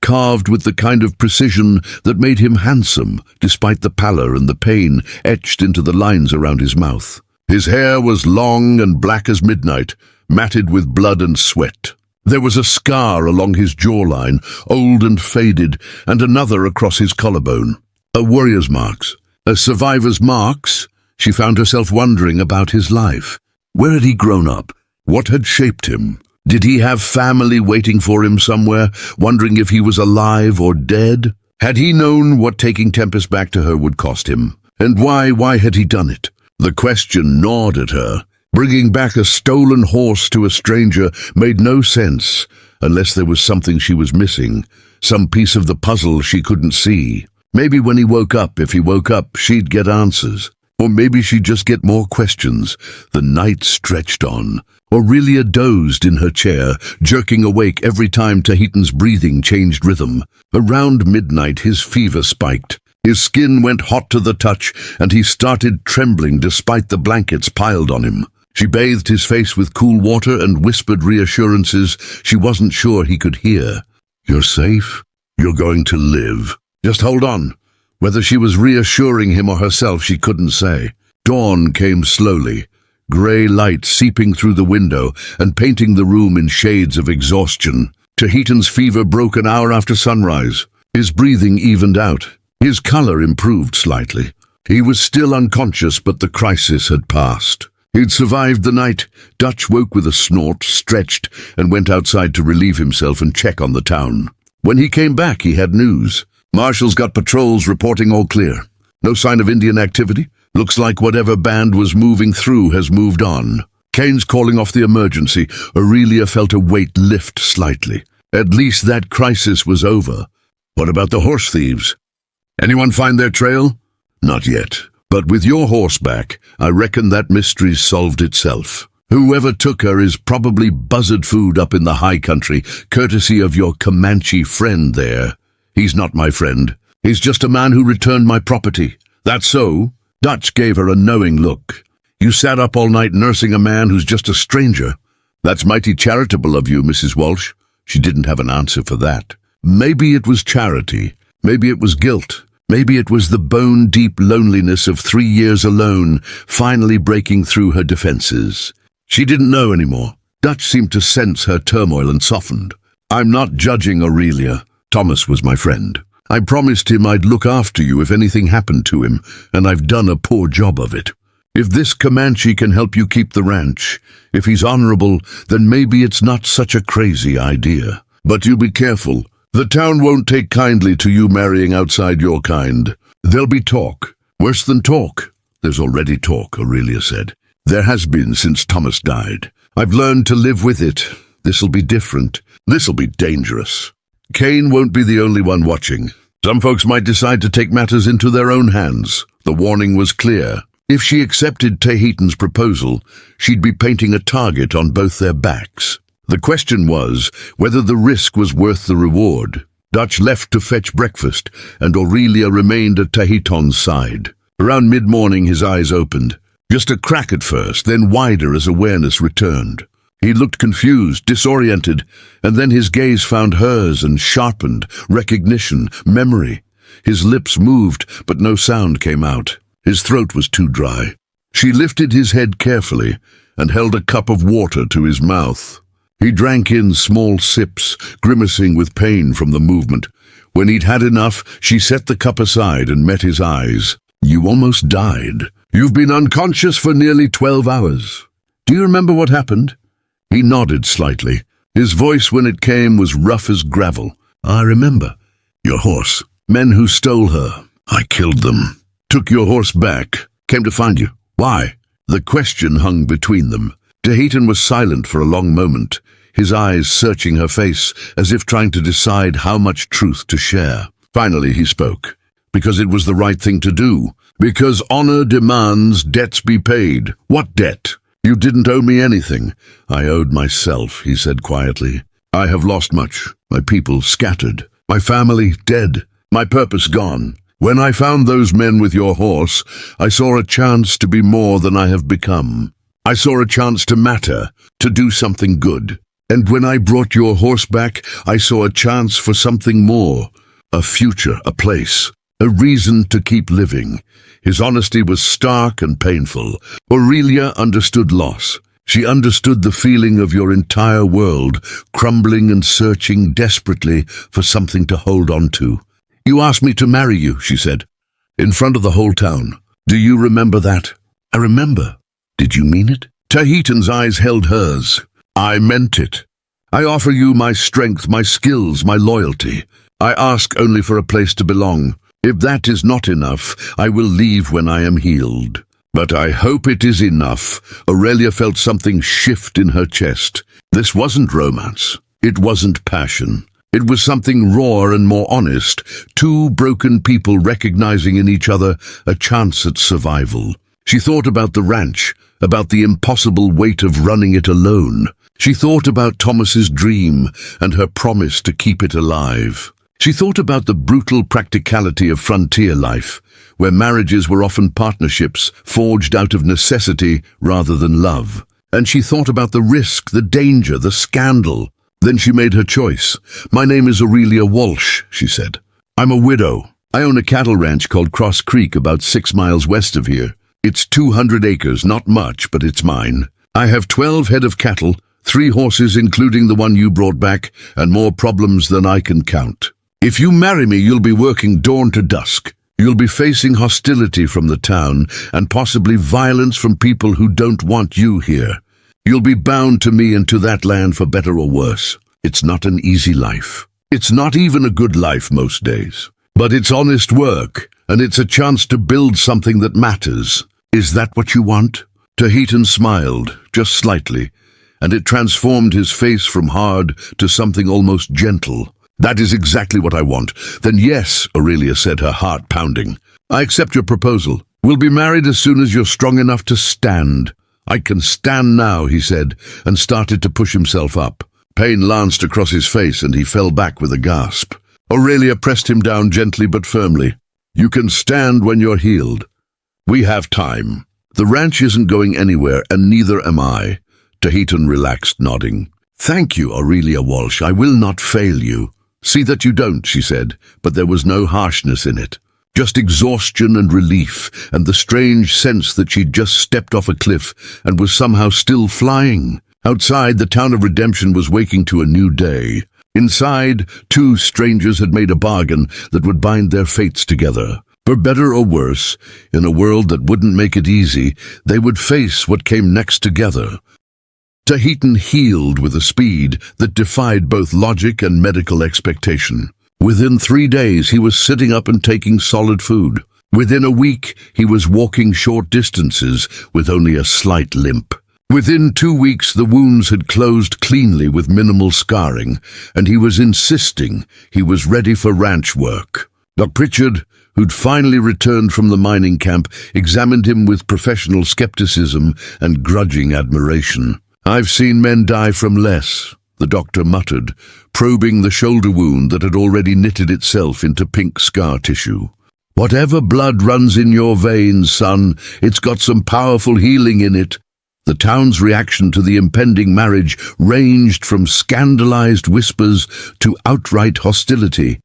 carved with the kind of precision that made him handsome, despite the pallor and the pain etched into the lines around his mouth. His hair was long and black as midnight, matted with blood and sweat. There was a scar along his jawline, old and faded, and another across his collarbone. A warrior's marks, a survivor's marks. She found herself wondering about his life. Where had he grown up? What had shaped him? Did he have family waiting for him somewhere, wondering if he was alive or dead? Had he known what taking Tempest back to her would cost him? And why had he done it? The question gnawed at her. Bringing back a stolen horse to a stranger made no sense, unless there was something she was missing, some piece of the puzzle she couldn't see. Maybe when he woke up, if he woke up, she'd get answers. Or maybe she'd just get more questions. The night stretched on. Aurelia dozed in her chair, jerking awake every time Tahitian's breathing changed rhythm. Around midnight, his fever spiked. His skin went hot to the touch, and he started trembling despite the blankets piled on him. She bathed his face with cool water and whispered reassurances she wasn't sure he could hear. "You're safe. You're going to live. Just hold on." Whether she was reassuring him or herself, she couldn't say. Dawn came slowly, grey light seeping through the window and painting the room in shades of exhaustion. Tahitian's fever broke an hour after sunrise. His breathing evened out. His color improved slightly. He was still unconscious, but the crisis had passed. He'd survived the night. Dutch woke with a snort, stretched, and went outside to relieve himself and check on the town. When he came back, he had news. Marshall's got patrols reporting all clear. No sign of Indian activity. Looks like whatever band was moving through has moved on. Kane's calling off the emergency. Aurelia felt a weight lift slightly. At least that crisis was over. What about the horse thieves? Anyone find their trail? Not yet. But with your horse back, I reckon that mystery's solved itself. Whoever took her is probably buzzard food up in the high country, courtesy of your Comanche friend there. He's not my friend. He's just a man who returned my property. That's so? Dutch gave her a knowing look. You sat up all night nursing a man who's just a stranger. That's mighty charitable of you, Mrs. Walsh. She didn't have an answer for that. Maybe it was charity. Maybe it was guilt. Maybe it was the bone-deep loneliness of 3 years alone, finally breaking through her defenses. She didn't know anymore. Dutch seemed to sense her turmoil and softened. I'm not judging Aurelia. Thomas was my friend. I promised him I'd look after you if anything happened to him, and I've done a poor job of it. If this Comanche can help you keep the ranch, if he's honorable, then maybe it's not such a crazy idea. But you be careful. The town won't take kindly to you marrying outside your kind. There'll be talk. Worse than talk. There's already talk, Aurelia said. There has been since Thomas died. I've learned to live with it. This'll be different. This'll be dangerous. Kane won't be the only one watching. Some folks might decide to take matters into their own hands. The warning was clear. If she accepted Tahitian's proposal, she'd be painting a target on both their backs. The question was whether the risk was worth the reward. Dutch left to fetch breakfast, and Aurelia remained at Tahitian's side. Around mid-morning his eyes opened. Just a crack at first, then wider as awareness returned. He looked confused, disoriented, and then his gaze found hers and sharpened. Recognition, memory. His lips moved, but no sound came out. His throat was too dry. She lifted his head carefully and held a cup of water to his mouth. He drank in small sips, grimacing with pain from the movement. When he'd had enough, she set the cup aside and met his eyes. You almost died. You've been unconscious for nearly 12 hours. Do you remember what happened? He nodded slightly. His voice, when it came, was rough as gravel. I remember. Your horse. Men who stole her. I killed them. Took your horse back. Came to find you. Why? The question hung between them. Tahitian was silent for a long moment, his eyes searching her face as if trying to decide how much truth to share. Finally he spoke. Because it was the right thing to do. Because honor demands debts be paid. What debt? You didn't owe me anything. I owed myself, he said quietly. I have lost much. My people scattered. My family dead. My purpose gone. When I found those men with your horse, I saw a chance to be more than I have become. I saw a chance to matter, to do something good. And when I brought your horse back, I saw a chance for something more. A future, a place, a reason to keep living. His honesty was stark and painful. Aurelia understood loss. She understood the feeling of your entire world, crumbling and searching desperately for something to hold on to. You asked me to marry you, she said, in front of the whole town. Do you remember that? I remember. Did you mean it? Tahitian's eyes held hers. I meant it. I offer you my strength, my skills, my loyalty. I ask only for a place to belong. If that is not enough, I will leave when I am healed. But I hope it is enough. Aurelia felt something shift in her chest. This wasn't romance. It wasn't passion. It was something raw and more honest. Two broken people recognizing in each other a chance at survival. She thought about the ranch, about the impossible weight of running it alone. She thought about Thomas's dream and her promise to keep it alive. She thought about the brutal practicality of frontier life, where marriages were often partnerships forged out of necessity rather than love. And she thought about the risk, the danger, the scandal. Then she made her choice. My name is Aurelia Walsh, she said. I'm a widow. I own a cattle ranch called Cross Creek about 6 miles west of here. It's 200 acres, not much, but it's mine. I have 12 head of cattle, 3 horses including the one you brought back, and more problems than I can count. If you marry me, you'll be working dawn to dusk. You'll be facing hostility from the town and possibly violence from people who don't want you here. You'll be bound to me and to that land for better or worse. It's not an easy life. It's not even a good life most days. But it's honest work, and it's a chance to build something that matters. Is that what you want?" Tahitian smiled, just slightly, and it transformed his face from hard to something almost gentle. "That is exactly what I want." "Then yes," Aurelia said, her heart pounding. "I accept your proposal. We'll be married as soon as you're strong enough to stand." "I can stand now," he said, and started to push himself up. Pain lanced across his face, and he fell back with a gasp. Aurelia pressed him down gently but firmly. "You can stand when you're healed. We have time. The ranch isn't going anywhere, and neither am I." Tahitian relaxed, nodding. "Thank you, Aurelia Walsh. I will not fail you." "See that you don't," she said, but there was no harshness in it. Just exhaustion and relief, and the strange sense that she'd just stepped off a cliff and was somehow still flying. Outside, the town of Redemption was waking to a new day. Inside, two strangers had made a bargain that would bind their fates together. For better or worse, in a world that wouldn't make it easy, they would face what came next together. Tahitian healed with a speed that defied both logic and medical expectation. Within 3 days, he was sitting up and taking solid food. Within a week, he was walking short distances with only a slight limp. Within 2 weeks, the wounds had closed cleanly with minimal scarring, and he was insisting he was ready for ranch work. Doc Pritchard, who'd finally returned from the mining camp, examined him with professional skepticism and grudging admiration. "I've seen men die from less," the doctor muttered, probing the shoulder wound that had already knitted itself into pink scar tissue. "Whatever blood runs in your veins, son, it's got some powerful healing in it." The town's reaction to the impending marriage ranged from scandalized whispers to outright hostility.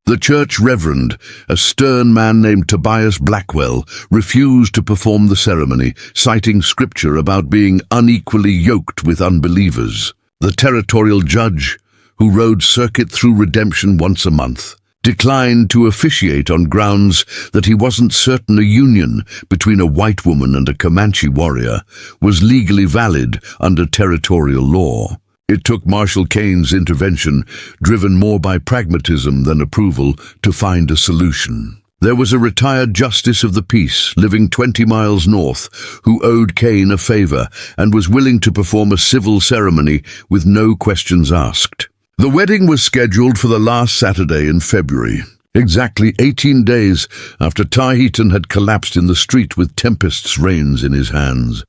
The church reverend, a stern man named Tobias Blackwell, refused to perform the ceremony, citing scripture about being unequally yoked with unbelievers. The territorial judge, who rode circuit through Redemption once a month, declined to officiate on grounds that he wasn't certain a union between a white woman and a Comanche warrior was legally valid under territorial law. It took Marshal Kane's intervention, driven more by pragmatism than approval, to find a solution. There was a retired justice of the peace living 20 miles north who owed Kane a favor and was willing to perform a civil ceremony with no questions asked. The wedding was scheduled for the last Saturday in February, exactly 18 days after Tahitian had collapsed in the street with Tempest's reins in his hands.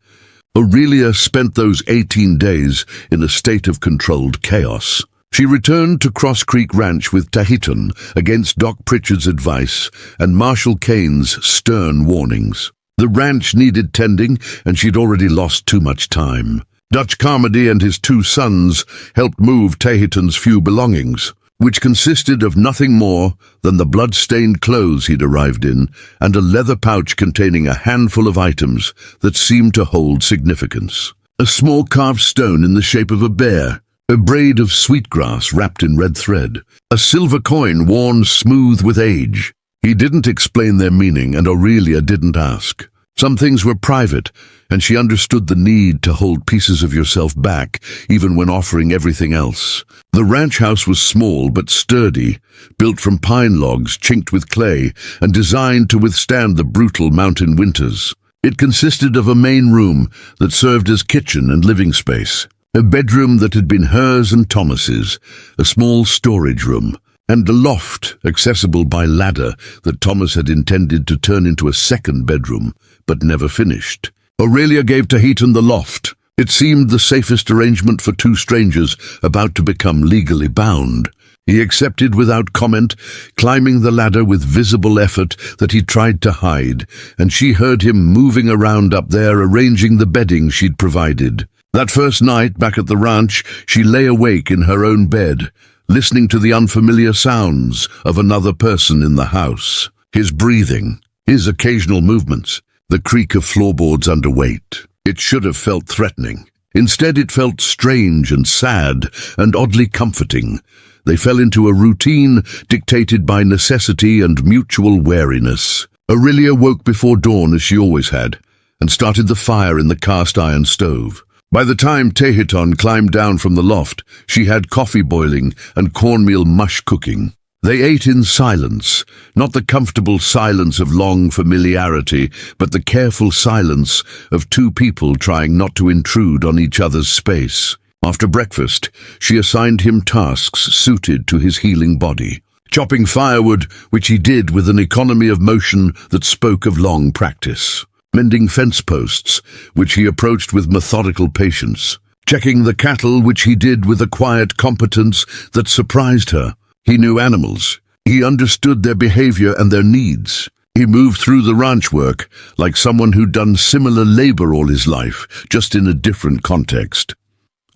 Aurelia spent those 18 days in a state of controlled chaos. She returned to Cross Creek Ranch with Tahitian against Doc Pritchard's advice and Marshal Kane's stern warnings. The ranch needed tending, and she'd already lost too much time. Dutch Carmody and his 2 sons helped move Tahitian's few belongings, which consisted of nothing more than the blood-stained clothes he'd arrived in and a leather pouch containing a handful of items that seemed to hold significance. A small carved stone in the shape of a bear, a braid of sweetgrass wrapped in red thread, a silver coin worn smooth with age. He didn't explain their meaning, and Aurelia didn't ask. Some things were private, and she understood the need to hold pieces of yourself back, even when offering everything else. The ranch house was small but sturdy, built from pine logs chinked with clay and designed to withstand the brutal mountain winters. It consisted of a main room that served as kitchen and living space, a bedroom that had been hers and Thomas's, a small storage room, and a loft accessible by ladder that Thomas had intended to turn into a second bedroom, but never finished. Aurelia gave Tahitian the loft. It seemed the safest arrangement for 2 strangers about to become legally bound. He accepted without comment, climbing the ladder with visible effort that he tried to hide, and she heard him moving around up there, arranging the bedding she'd provided. That first night back at the ranch, she lay awake in her own bed, listening to the unfamiliar sounds of another person in the house. His breathing, his occasional movements, the creak of floorboards under weight. It should have felt threatening. Instead, it felt strange and sad and oddly comforting. They fell into a routine dictated by necessity and mutual wariness. Aurelia woke before dawn as she always had, and started the fire in the cast-iron stove. By the time Tehiton climbed down from the loft, she had coffee boiling and cornmeal mush cooking. They ate in silence, not the comfortable silence of long familiarity, but the careful silence of two people trying not to intrude on each other's space. After breakfast, she assigned him tasks suited to his healing body. Chopping firewood, which he did with an economy of motion that spoke of long practice. Mending fence posts, which he approached with methodical patience. Checking the cattle, which he did with a quiet competence that surprised her. He knew animals. He understood their behavior and their needs. He moved through the ranch work like someone who'd done similar labor all his life, just in a different context.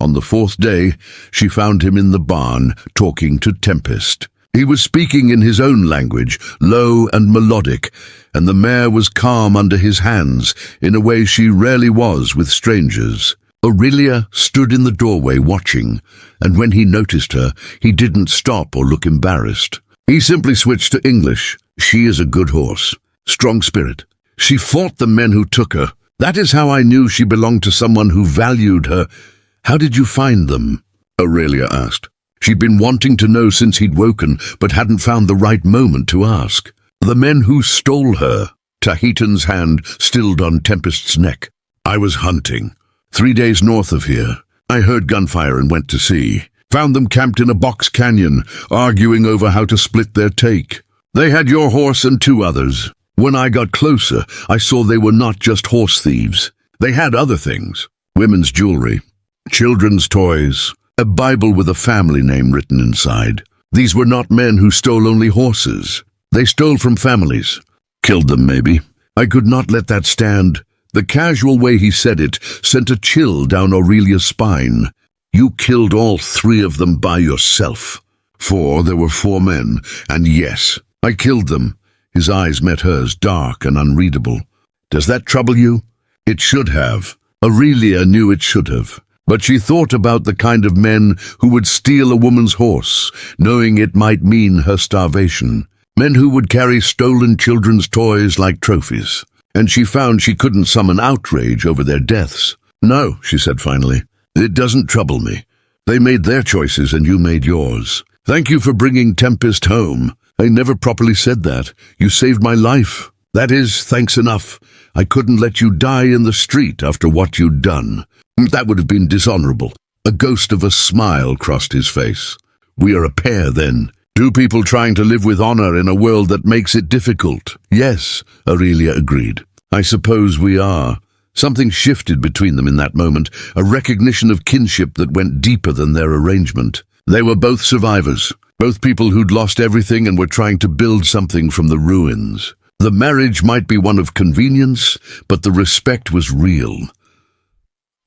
On the fourth day, she found him in the barn, talking to Tempest. He was speaking in his own language, low and melodic, and the mare was calm under his hands in a way she rarely was with strangers. Aurelia stood in the doorway watching, and when he noticed her, he didn't stop or look embarrassed. He simply switched to English. She is a good horse. Strong spirit. She fought the men who took her. That is how I knew she belonged to someone who valued her. How did you find them? Aurelia asked. She'd been wanting to know since he'd woken, but hadn't found the right moment to ask. The men who stole her. Tahitan's hand stilled on Tempest's neck. I was hunting. 3 days north of here. I heard gunfire and went to see. Found them camped in a box canyon, arguing over how to split their take. They had your horse and 2 others. When I got closer, I saw they were not just horse thieves. They had other things. Women's jewelry, children's toys, a Bible with a family name written inside. These were not men who stole only horses. They stole from families. Killed them, maybe. I could not let that stand. The casual way he said it sent a chill down Aurelia's spine. You killed all 3 of them by yourself. 4, there were 4 men, and yes, I killed them. His eyes met hers, dark and unreadable. Does that trouble you? It should have. Aurelia knew it should have. But she thought about the kind of men who would steal a woman's horse, knowing it might mean her starvation. Men who would carry stolen children's toys like trophies. And she found she couldn't summon outrage over their deaths. No, she said finally, it doesn't trouble me. They made their choices and you made yours. Thank you for bringing Tempest home. I never properly said that. You saved my life. That is, thanks enough. I couldn't let you die in the street after what you'd done. That would have been dishonorable. A ghost of a smile crossed his face. We are a pair then. 2 people trying to live with honor in a world that makes it difficult. Yes, Aurelia agreed. I suppose we are. Something shifted between them in that moment, a recognition of kinship that went deeper than their arrangement. They were both survivors, both people who'd lost everything and were trying to build something from the ruins. The marriage might be one of convenience, but the respect was real.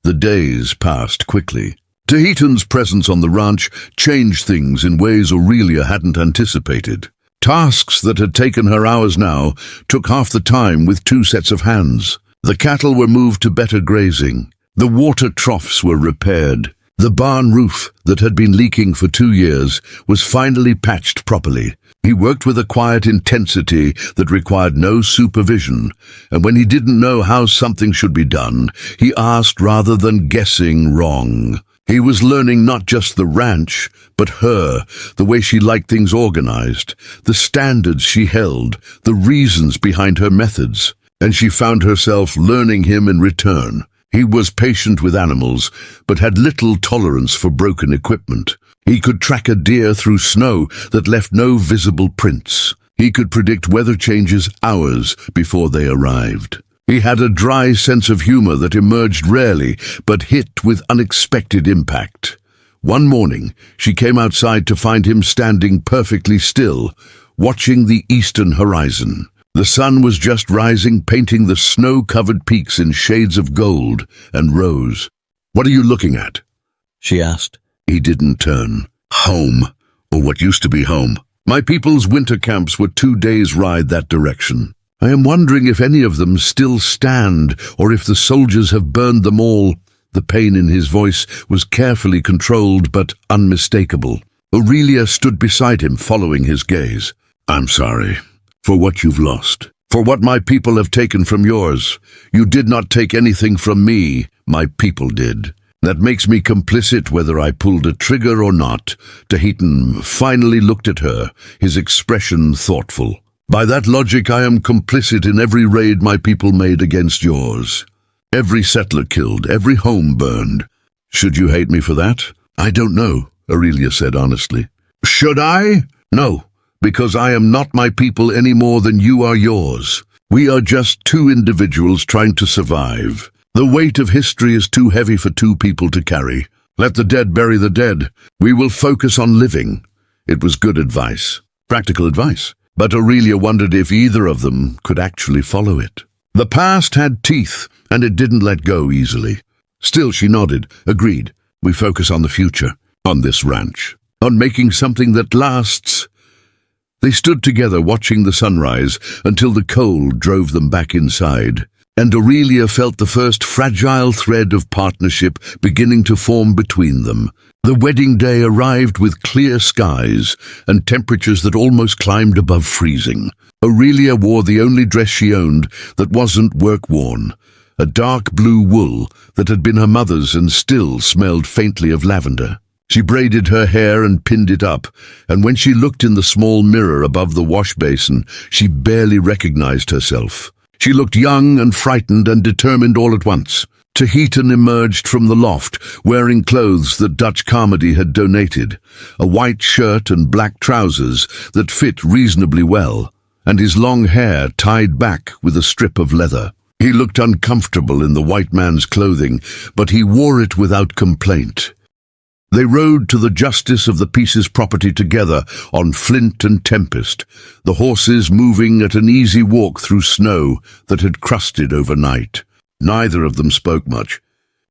The days passed quickly. Tahitan's presence on the ranch changed things in ways Aurelia hadn't anticipated. Tasks that had taken her hours now took half the time with 2 sets of hands. The cattle were moved to better grazing. The water troughs were repaired. The barn roof that had been leaking for 2 years was finally patched properly. He worked with a quiet intensity that required no supervision, and when he didn't know how something should be done, he asked rather than guessing wrong. He was learning not just the ranch, but her, the way she liked things organized, the standards she held, the reasons behind her methods, and she found herself learning him in return. He was patient with animals, but had little tolerance for broken equipment. He could track a deer through snow that left no visible prints. He could predict weather changes hours before they arrived. He had a dry sense of humor that emerged rarely, but hit with unexpected impact. One morning, she came outside to find him standing perfectly still, watching the eastern horizon. The sun was just rising, painting the snow-covered peaks in shades of gold and rose. "What are you looking at?" she asked. He didn't turn. Home, or what used to be home. My people's winter camps were 2 days' ride that direction. I am wondering if any of them still stand, or if the soldiers have burned them all. The pain in his voice was carefully controlled but unmistakable. Aurelia stood beside him, following his gaze. "I'm sorry for what you've lost, for what my people have taken from yours. You did not take anything from me, my people did. That makes me complicit whether I pulled a trigger or not." Tahitian finally looked at her, his expression thoughtful. "By that logic, I am complicit in every raid my people made against yours. Every settler killed, every home burned. Should you hate me for that? I don't know," Aurelia said honestly. "Should I? No, because I am not my people any more than you are yours. We are just two individuals trying to survive. The weight of history is too heavy for two people to carry. Let the dead bury the dead. We will focus on living." It was good advice, practical advice, but Aurelia wondered if either of them could actually follow it. The past had teeth, and it didn't let go easily. Still, she nodded, agreed. We focus on the future, on this ranch, on making something that lasts. They stood together watching the sunrise until the cold drove them back inside, and Aurelia felt the first fragile thread of partnership beginning to form between them. The wedding day arrived with clear skies and temperatures that almost climbed above freezing. Aurelia wore the only dress she owned that wasn't work-worn, a dark blue wool that had been her mother's and still smelled faintly of lavender. She braided her hair and pinned it up, and when she looked in the small mirror above the wash basin, she barely recognized herself. She looked young and frightened and determined all at once. Tahitian emerged from the loft, wearing clothes that Dutch Carmody had donated, a white shirt and black trousers that fit reasonably well, and his long hair tied back with a strip of leather. He looked uncomfortable in the white man's clothing, but he wore it without complaint. They rode to the justice of the Peace's property together on Flint and Tempest, the horses moving at an easy walk through snow that had crusted overnight. Neither of them spoke much.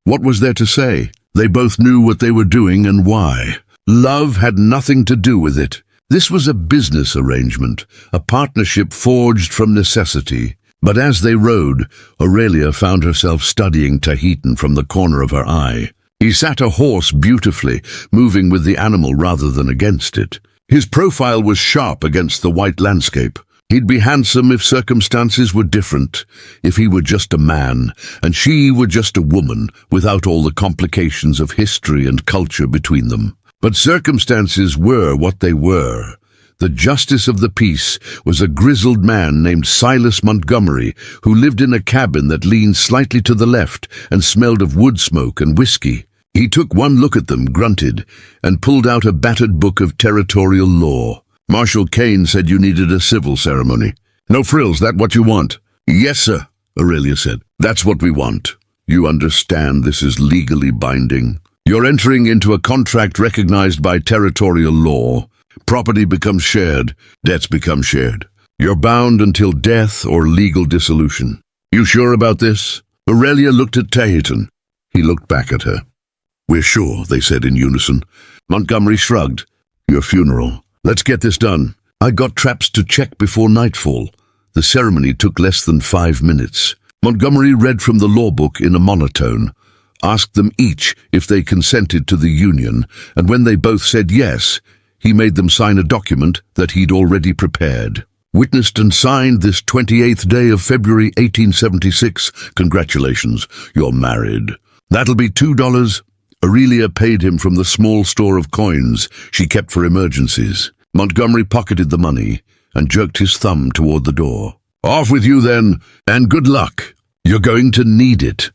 What was there to say? They both knew what they were doing and why. Love had nothing to do with it. This was a business arrangement, a partnership forged from necessity. But as they rode, Aurelia found herself studying Tahitian from the corner of her eye. He sat a horse beautifully, moving with the animal rather than against it. His profile was sharp against the white landscape. He'd be handsome if circumstances were different, if he were just a man, and she were just a woman, without all the complications of history and culture between them. But circumstances were what they were. The justice of the peace was a grizzled man named Silas Montgomery, who lived in a cabin that leaned slightly to the left and smelled of wood smoke and whiskey. He took one look at them, grunted, and pulled out a battered book of territorial law. "Marshal Kane said you needed a civil ceremony. No frills, that what you want?" "Yes, sir," Aurelia said. "That's what we want. You understand this is legally binding. You're entering into a contract recognized by territorial law. Property becomes shared, debts become shared. You're bound until death or legal dissolution. You sure about this?" Aurelia looked at Tahitian. He looked back at her. "We're sure," they said in unison. Montgomery shrugged. "Your funeral. Let's get this done. I got traps to check before nightfall." The ceremony took less than 5 minutes. Montgomery read from the law book in a monotone, asked them each if they consented to the union, and when they both said yes, he made them sign a document that he'd already prepared. "Witnessed and signed this 28th day of February 1876. Congratulations, you're married. That'll be $2. Aurelia paid him from the small store of coins she kept for emergencies. Montgomery pocketed the money and jerked his thumb toward the door. "Off with you then, and good luck. You're going to need it."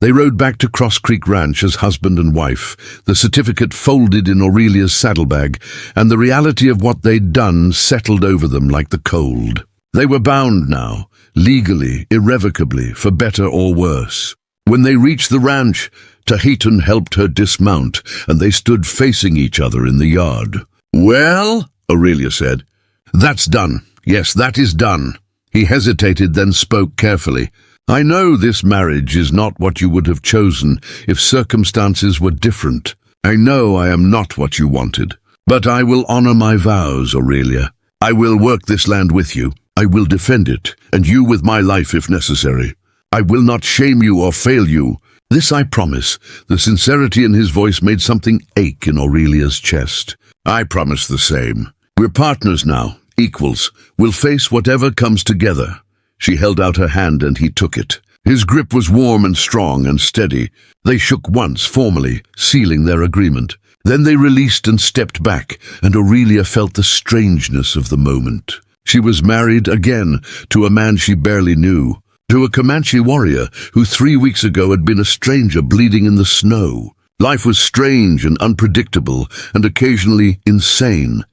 They rode back to Cross Creek Ranch as husband and wife, the certificate folded in Aurelia's saddlebag, and the reality of what they'd done settled over them like the cold. They were bound now, legally, irrevocably, for better or worse. When they reached the ranch, Tahitian helped her dismount, and they stood facing each other in the yard. "Well," Aurelia said. "That's done. Yes, that is done." He hesitated, then spoke carefully. "I know this marriage is not what you would have chosen if circumstances were different. I know I am not what you wanted. But I will honor my vows, Aurelia. I will work this land with you. I will defend it, and you with my life if necessary. I will not shame you or fail you. "This I promise." The sincerity in his voice made something ache in Aurelia's chest. "I promise the same. We're partners now, equals. We'll face whatever comes together." She held out her hand and he took it. His grip was warm and strong and steady. They shook once, formally, sealing their agreement. Then they released and stepped back, and Aurelia felt the strangeness of the moment. She was married again to a man she barely knew, to a Comanche warrior who 3 weeks ago had been a stranger bleeding in the snow. Life was strange and unpredictable and occasionally insane.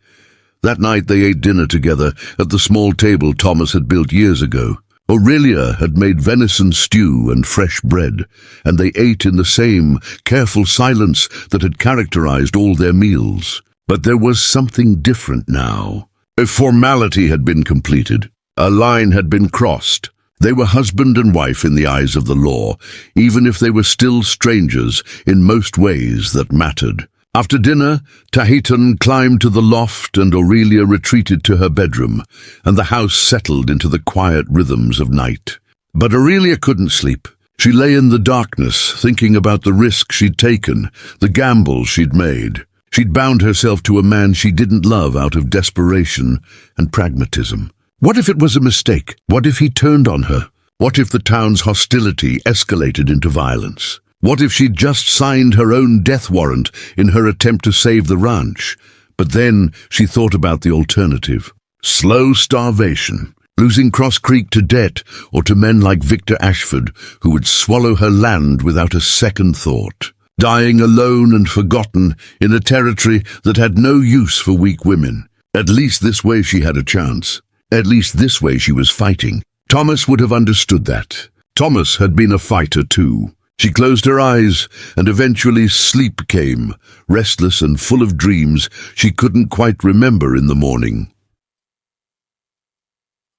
That night they ate dinner together at the small table Thomas had built years ago. Aurelia had made venison stew and fresh bread, and they ate in the same careful silence that had characterized all their meals. But there was something different now. A formality had been completed. A line had been crossed. They were husband and wife in the eyes of the law, even if they were still strangers in most ways that mattered. After dinner, Tahitan climbed to the loft and Aurelia retreated to her bedroom, and the house settled into the quiet rhythms of night. But Aurelia couldn't sleep. She lay in the darkness, thinking about the risk she'd taken, the gambles she'd made. She'd bound herself to a man she didn't love out of desperation and pragmatism. What if it was a mistake? What if he turned on her? What if the town's hostility escalated into violence? What if she'd just signed her own death warrant in her attempt to save the ranch? But then she thought about the alternative. Slow starvation, losing Cross Creek to debt or to men like Victor Ashford, who would swallow her land without a second thought. Dying alone and forgotten in a territory that had no use for weak women. At least this way she had a chance. At least this way she was fighting. Thomas would have understood that. Thomas had been a fighter too. She closed her eyes, and eventually sleep came, restless and full of dreams she couldn't quite remember in the morning.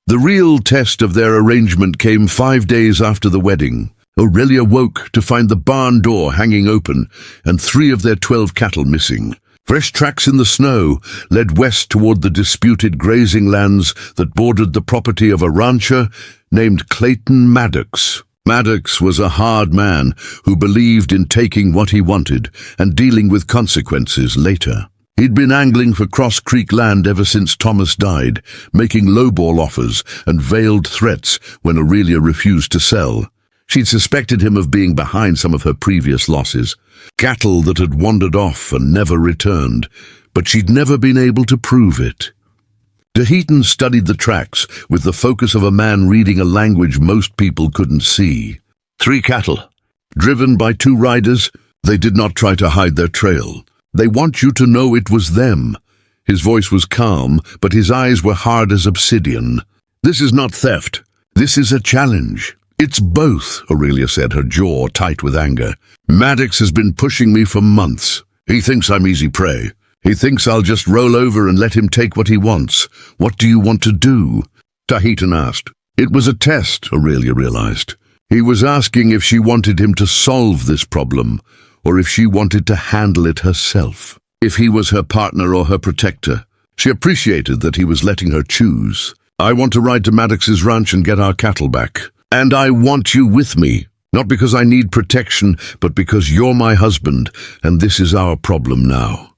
The real test of their arrangement came 5 days after the wedding. Aurelia woke to find the barn door hanging open and 3 of their 12 cattle missing. Fresh tracks in the snow led west toward the disputed grazing lands that bordered the property of a rancher named Clayton Maddox. Maddox was a hard man who believed in taking what he wanted and dealing with consequences later. He'd been angling for Cross Creek land ever since Thomas died, making lowball offers and veiled threats when Aurelia refused to sell. She'd suspected him of being behind some of her previous losses, cattle that had wandered off and never returned, but she'd never been able to prove it. Tahitan studied the tracks with the focus of a man reading a language most people couldn't see. 3 cattle, driven by 2 riders. They did not try to hide their trail. They want you to know it was them. His voice was calm, but his eyes were hard as obsidian. This is not theft. This is a challenge. It's both, Aurelia said, her jaw tight with anger. Maddox has been pushing me for months. He thinks I'm easy prey. He thinks I'll just roll over and let him take what he wants. What do you want to do? Tahitan asked. It was a test, Aurelia realized. He was asking if she wanted him to solve this problem, or if she wanted to handle it herself. If he was her partner or her protector. She appreciated that he was letting her choose. I want to ride to Maddox's ranch and get our cattle back. And I want you with me. Not because I need protection, but because you're my husband, and this is our problem now.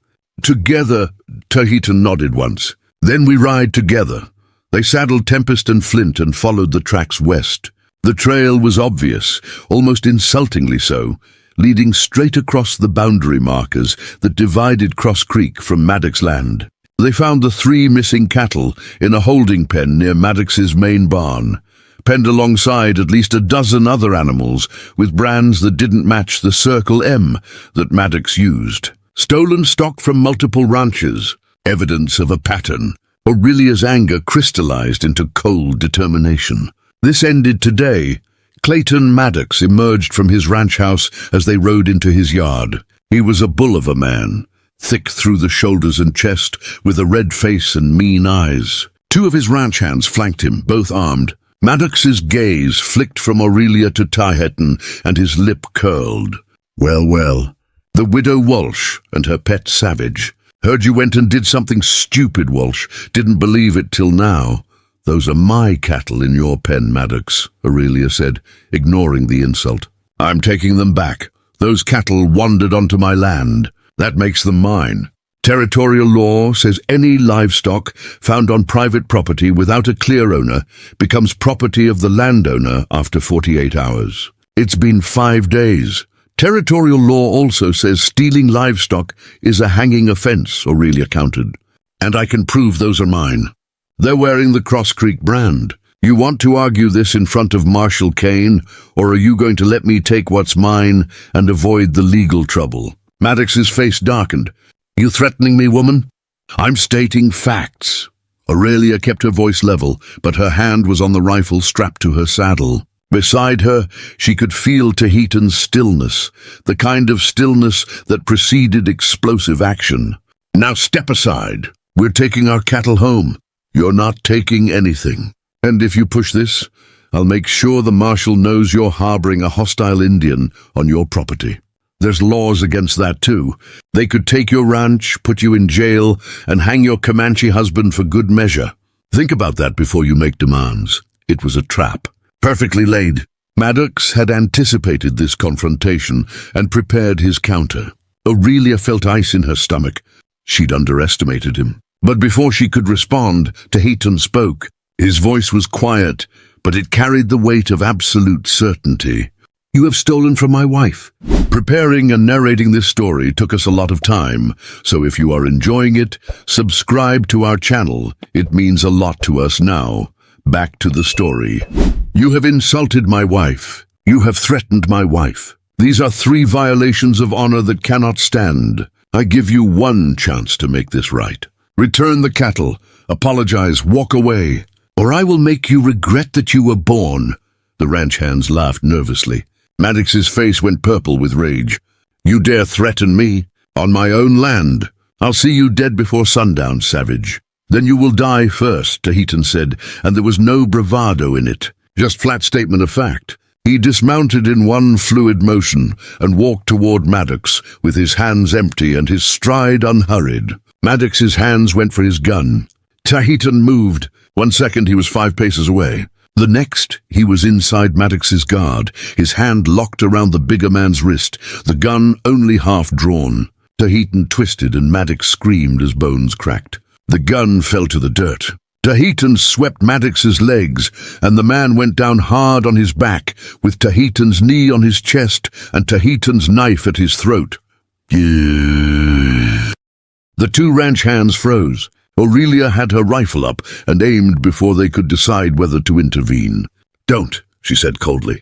Together, Tahitan nodded once. Then we ride together. They saddled Tempest and Flint and followed the tracks west. The trail was obvious, almost insultingly so, leading straight across the boundary markers that divided Cross Creek from Maddox land. They found the 3 missing cattle in a holding pen near Maddox's main barn, penned alongside at least a dozen other animals with brands that didn't match the Circle M that Maddox used. Stolen stock from multiple ranches, evidence of a pattern. Aurelia's anger crystallized into cold determination. This ended today. Clayton Maddox emerged from his ranch house as they rode into his yard. He was a bull of a man, thick through the shoulders and chest, with a red face and mean eyes. 2 of his ranch hands flanked him, both armed. Maddox's gaze flicked from Aurelia to Tahitan, and his lip curled. Well. The widow Walsh and her pet Savage. Heard you went and did something stupid, Walsh. Didn't believe it till now. Those are my cattle in your pen, Maddox, Aurelia said, ignoring the insult. I'm taking them back. Those cattle wandered onto my land. That makes them mine. Territorial law says any livestock found on private property without a clear owner becomes property of the landowner after 48 hours. It's been 5 days. Territorial law also says stealing livestock is a hanging offense, Aurelia countered. And I can prove those are mine. They're wearing the Cross Creek brand. You want to argue this in front of Marshal Kane, or are you going to let me take what's mine and avoid the legal trouble? Maddox's face darkened. You threatening me, woman? I'm stating facts. Aurelia kept her voice level, but her hand was on the rifle strapped to her saddle. Beside her, she could feel Tahitian's stillness, the kind of stillness that preceded explosive action. Now step aside. We're taking our cattle home. You're not taking anything. And if you push this, I'll make sure the marshal knows you're harboring a hostile Indian on your property. There's laws against that too. They could take your ranch, put you in jail, and hang your Comanche husband for good measure. Think about that before you make demands. It was a trap. Perfectly laid. Maddox had anticipated this confrontation and prepared his counter. Aurelia felt ice in her stomach. She'd underestimated him. But before she could respond, Tahitian spoke. His voice was quiet, but it carried the weight of absolute certainty. You have stolen from my wife. Preparing and narrating this story took us a lot of time, so if you are enjoying it, subscribe to our channel. It means a lot to us now. Back to the story. You have insulted my wife. You have threatened my wife. These are 3 violations of honor that cannot stand. I give you 1 chance to make this right. Return the cattle, apologize, walk away, or I will make you regret that you were born. The ranch hands laughed nervously. Maddox's face went purple with rage. You dare threaten me? On my own land? I'll see you dead before sundown, savage. Then you will die first, Tahitian said, and there was no bravado in it. Just flat statement of fact. He dismounted in one fluid motion and walked toward Maddox, with his hands empty and his stride unhurried. Maddox's hands went for his gun. Tahitian moved. 1 second he was 5 paces away. The next, he was inside Maddox's guard, his hand locked around the bigger man's wrist, the gun only half drawn. Tahitian twisted and Maddox screamed as bones cracked. The gun fell to the dirt. Tahitian swept Maddox's legs, and the man went down hard on his back, with Tahitian's knee on his chest and Tahitian's knife at his throat. The 2 ranch hands froze. Aurelia had her rifle up and aimed before they could decide whether to intervene. Don't, she said coldly.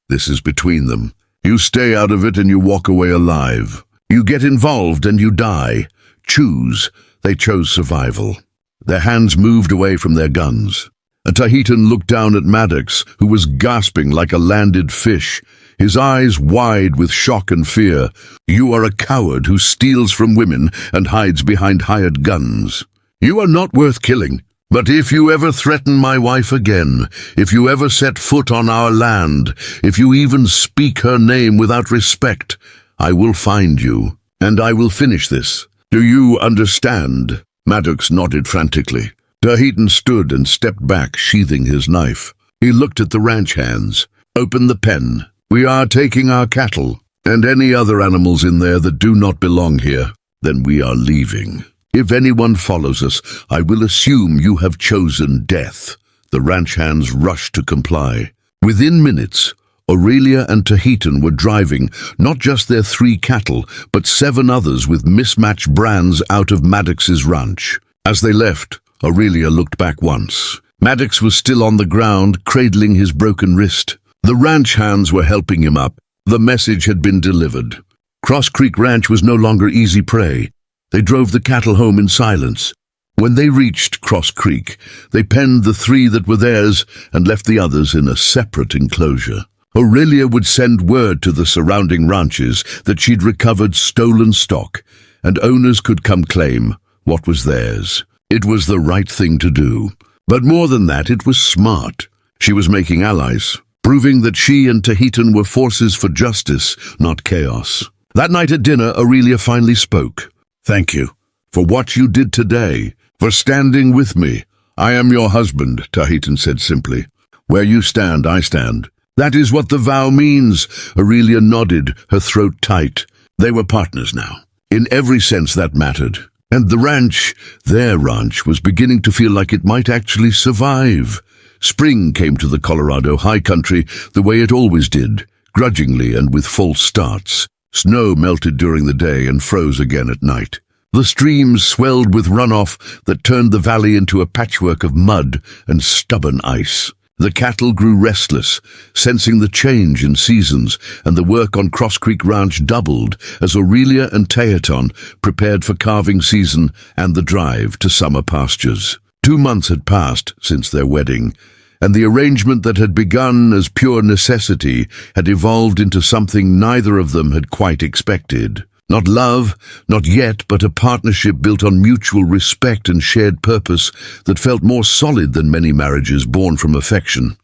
This is between them. You stay out of it and you walk away alive. You get involved and you die. Choose. They chose survival. Their hands moved away from their guns. A Tahitian looked down at Maddox, who was gasping like a landed fish, his eyes wide with shock and fear. You are a coward who steals from women and hides behind hired guns. You are not worth killing. But if you ever threaten my wife again, if you ever set foot on our land, if you even speak her name without respect, I will find you, and I will finish this. Do you understand? Maddox nodded frantically. Tahitian stood and stepped back, sheathing his knife. He looked at the ranch hands. Open the pen. We are taking our cattle, and any other animals in there that do not belong here. Then we are leaving. If anyone follows us, I will assume you have chosen death. The ranch hands rushed to comply. Within minutes, Aurelia and Tahitian were driving not just their 3 cattle, but 7 others with mismatched brands out of Maddox's ranch. As they left, Aurelia looked back once. Maddox was still on the ground, cradling his broken wrist. The ranch hands were helping him up. The message had been delivered. Cross Creek Ranch was no longer easy prey. They drove the cattle home in silence. When they reached Cross Creek, they penned the 3 that were theirs and left the others in a separate enclosure. Aurelia would send word to the surrounding ranches that she'd recovered stolen stock, and owners could come claim what was theirs. It was the right thing to do. But more than that, it was smart. She was making allies, proving that she and Tahitian were forces for justice, not chaos. That night at dinner, Aurelia finally spoke. Thank you for what you did today, for standing with me. I am your husband, Tahitian said simply. Where you stand, I stand. "That is what the vow means." Aurelia nodded, her throat tight. They were partners now. In every sense that mattered. And the ranch, their ranch, was beginning to feel like it might actually survive. Spring came to the Colorado high country the way it always did, grudgingly and with false starts. Snow melted during the day and froze again at night. The streams swelled with runoff that turned the valley into a patchwork of mud and stubborn ice. The cattle grew restless, sensing the change in seasons, and the work on Cross Creek Ranch doubled as Aurelia and Teaton prepared for calving season and the drive to summer pastures. 2 months had passed since their wedding, and the arrangement that had begun as pure necessity had evolved into something neither of them had quite expected. Not love, not yet, but a partnership built on mutual respect and shared purpose that felt more solid than many marriages born from affection.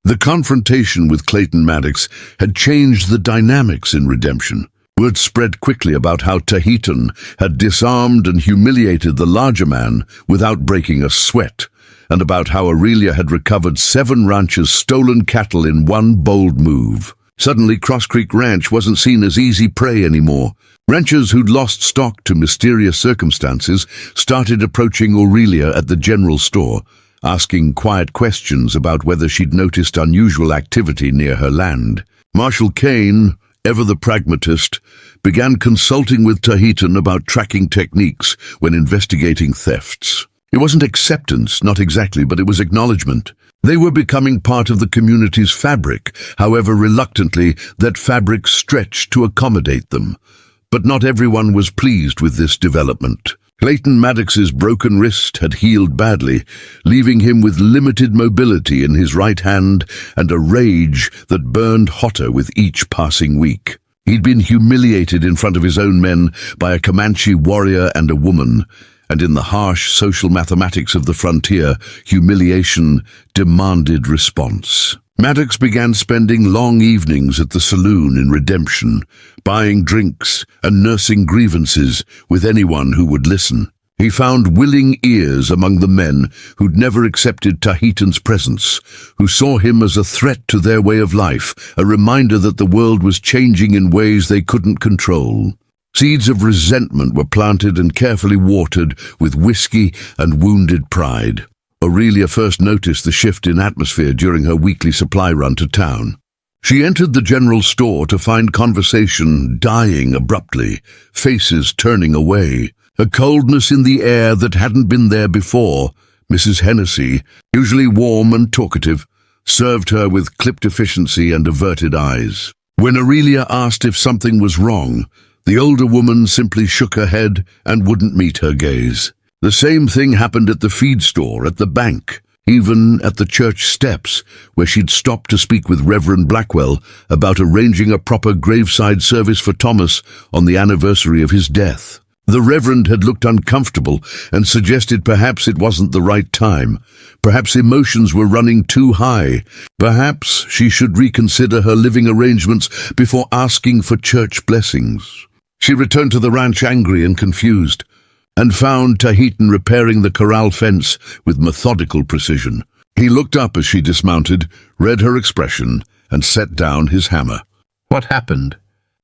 The confrontation with Clayton Maddox had changed the dynamics in Redemption. Word spread quickly about how Teaton had disarmed and humiliated the larger man without breaking a sweat, and about how Aurelia had recovered 7 ranchers' stolen cattle in one bold move. Suddenly, Cross Creek Ranch wasn't seen as easy prey anymore. Ranchers who'd lost stock to mysterious circumstances started approaching Aurelia at the general store, asking quiet questions about whether she'd noticed unusual activity near her land. Marshal Kane, ever the pragmatist, began consulting with Teaton about tracking techniques when investigating thefts. It wasn't acceptance, not exactly, but it was acknowledgement. They were becoming part of the community's fabric, however reluctantly that fabric stretched to accommodate them. But not everyone was pleased with this development. Clayton Maddox's broken wrist had healed badly, leaving him with limited mobility in his right hand and a rage that burned hotter with each passing week. He'd been humiliated in front of his own men by a Comanche warrior and a woman, and in the harsh social mathematics of the frontier, humiliation demanded response. Maddox began spending long evenings at the saloon in Redemption, buying drinks and nursing grievances with anyone who would listen. He found willing ears among the men who'd never accepted Teaton's presence, who saw him as a threat to their way of life, a reminder that the world was changing in ways they couldn't control. Seeds of resentment were planted and carefully watered with whiskey and wounded pride. Aurelia first noticed the shift in atmosphere during her weekly supply run to town. She entered the general store to find conversation dying abruptly, faces turning away, a coldness in the air that hadn't been there before. Mrs. Hennessy, usually warm and talkative, served her with clipped efficiency and averted eyes. When Aurelia asked if something was wrong, the older woman simply shook her head and wouldn't meet her gaze. The same thing happened at the feed store, at the bank, even at the church steps, where she'd stopped to speak with Reverend Blackwell about arranging a proper graveside service for Thomas on the anniversary of his death. The Reverend had looked uncomfortable and suggested perhaps it wasn't the right time. Perhaps emotions were running too high. Perhaps she should reconsider her living arrangements before asking for church blessings. She returned to the ranch angry and confused, and found Teaton repairing the corral fence with methodical precision. He looked up as she dismounted, read her expression, and set down his hammer. "What happened?"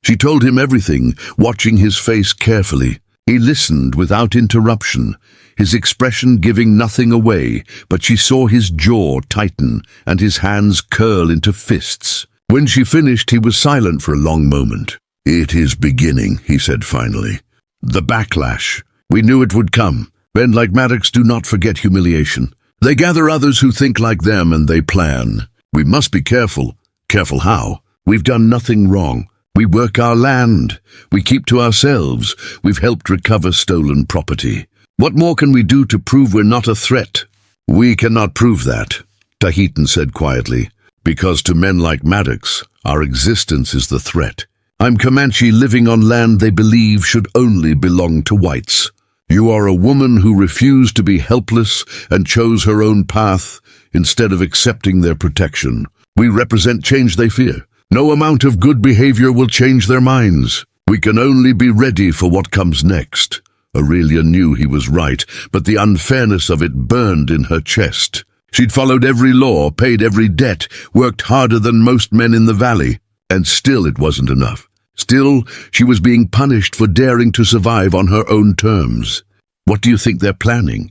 She told him everything, watching his face carefully. He listened without interruption, his expression giving nothing away, but she saw his jaw tighten and his hands curl into fists. When she finished, he was silent for a long moment. "It is beginning," he said finally. "The backlash. We knew it would come. Men like Maddox do not forget humiliation. They gather others who think like them and they plan. We must be careful. Careful how? We've done nothing wrong. We work our land. We keep to ourselves. We've helped recover stolen property. What more can we do to prove we're not a threat?" "We cannot prove that," Teaton said quietly, "because to men like Maddox, our existence is the threat. I'm Comanche living on land they believe should only belong to whites. You are a woman who refused to be helpless and chose her own path instead of accepting their protection. We represent change they fear. No amount of good behavior will change their minds. We can only be ready for what comes next." Aurelia knew he was right, but the unfairness of it burned in her chest. She'd followed every law, paid every debt, worked harder than most men in the valley, and still it wasn't enough. Still, she was being punished for daring to survive on her own terms. What do you think they're planning?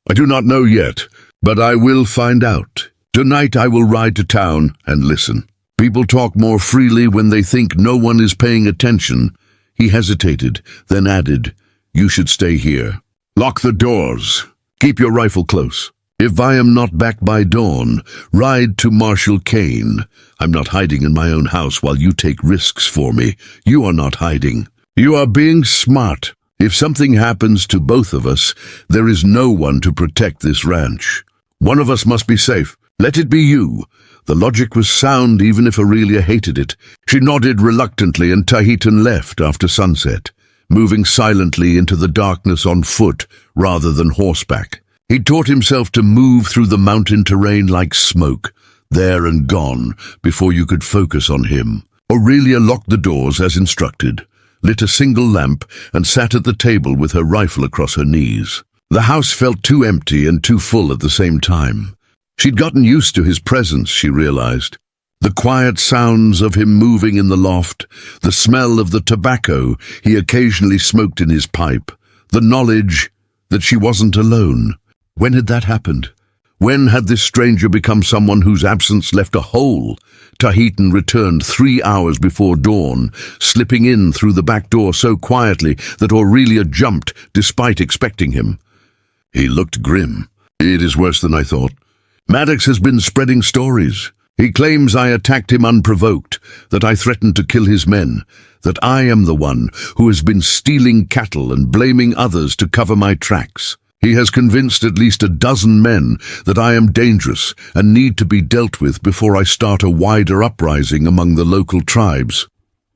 I do not know yet, but I will find out. Tonight I will ride to town and listen. People talk more freely when they think no one is paying attention. He hesitated, then added, "You should stay here. Lock the doors. Keep your rifle close. If I am not back by dawn, ride to Marshal Kane. I'm not hiding in my own house while you take risks for me. You are not hiding. You are being smart. If something happens to both of us, there is no one to protect this ranch. One of us must be safe. Let it be you." The logic was sound even if Aurelia hated it. She nodded reluctantly and Tahitan left after sunset, moving silently into the darkness on foot rather than horseback. He taught himself to move through the mountain terrain like smoke, there and gone, before you could focus on him. Aurelia locked the doors as instructed, lit a single lamp, and sat at the table with her rifle across her knees. The house felt too empty and too full at the same time. She'd gotten used to his presence, she realized. The quiet sounds of him moving in the loft, the smell of the tobacco he occasionally smoked in his pipe, the knowledge that she wasn't alone. When had that happened? When had this stranger become someone whose absence left a hole? Tahitan returned 3 hours before dawn, slipping in through the back door so quietly that Aurelia jumped despite expecting him. He looked grim. "It is worse than I thought. Maddox has been spreading stories. He claims I attacked him unprovoked, that I threatened to kill his men, that I am the one who has been stealing cattle and blaming others to cover my tracks. He has convinced at least a dozen men that I am dangerous and need to be dealt with before I start a wider uprising among the local tribes."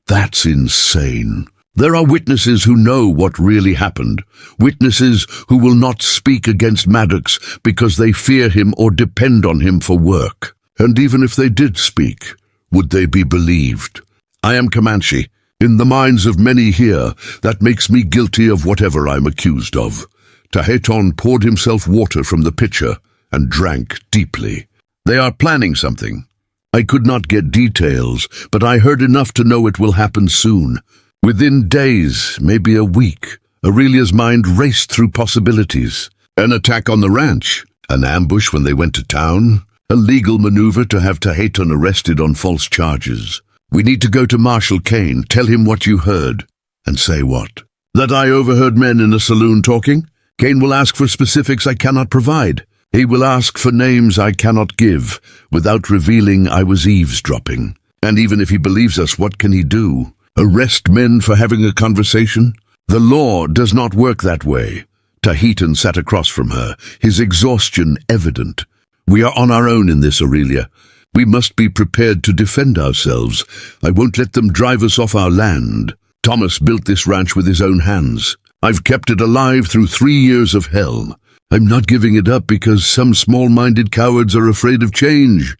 That's insane. There are witnesses who know what really happened, witnesses who will not speak against Maddox because they fear him or depend on him for work. And even if they did speak, would they be believed? I am Comanche. In the minds of many here, that makes me guilty of whatever I'm accused of. Tahitan poured himself water from the pitcher and drank deeply. They are planning something. I could not get details, but I heard enough to know it will happen soon. Within days, maybe a week, Aurelia's mind raced through possibilities. An attack on the ranch, an ambush when they went to town, a legal maneuver to have Tahitan arrested on false charges. We need to go to Marshal Kane, tell him what you heard. And say what? That I overheard men in a saloon talking? Kane will ask for specifics I cannot provide. He will ask for names I cannot give, without revealing I was eavesdropping. And even if he believes us, what can he do? Arrest men for having a conversation? The law does not work that way. Tahitan sat across from her, his exhaustion evident. We are on our own in this, Aurelia. We must be prepared to defend ourselves. I won't let them drive us off our land. Thomas built this ranch with his own hands. I've kept it alive through 3 years of hell. I'm not giving it up because some small-minded cowards are afraid of change.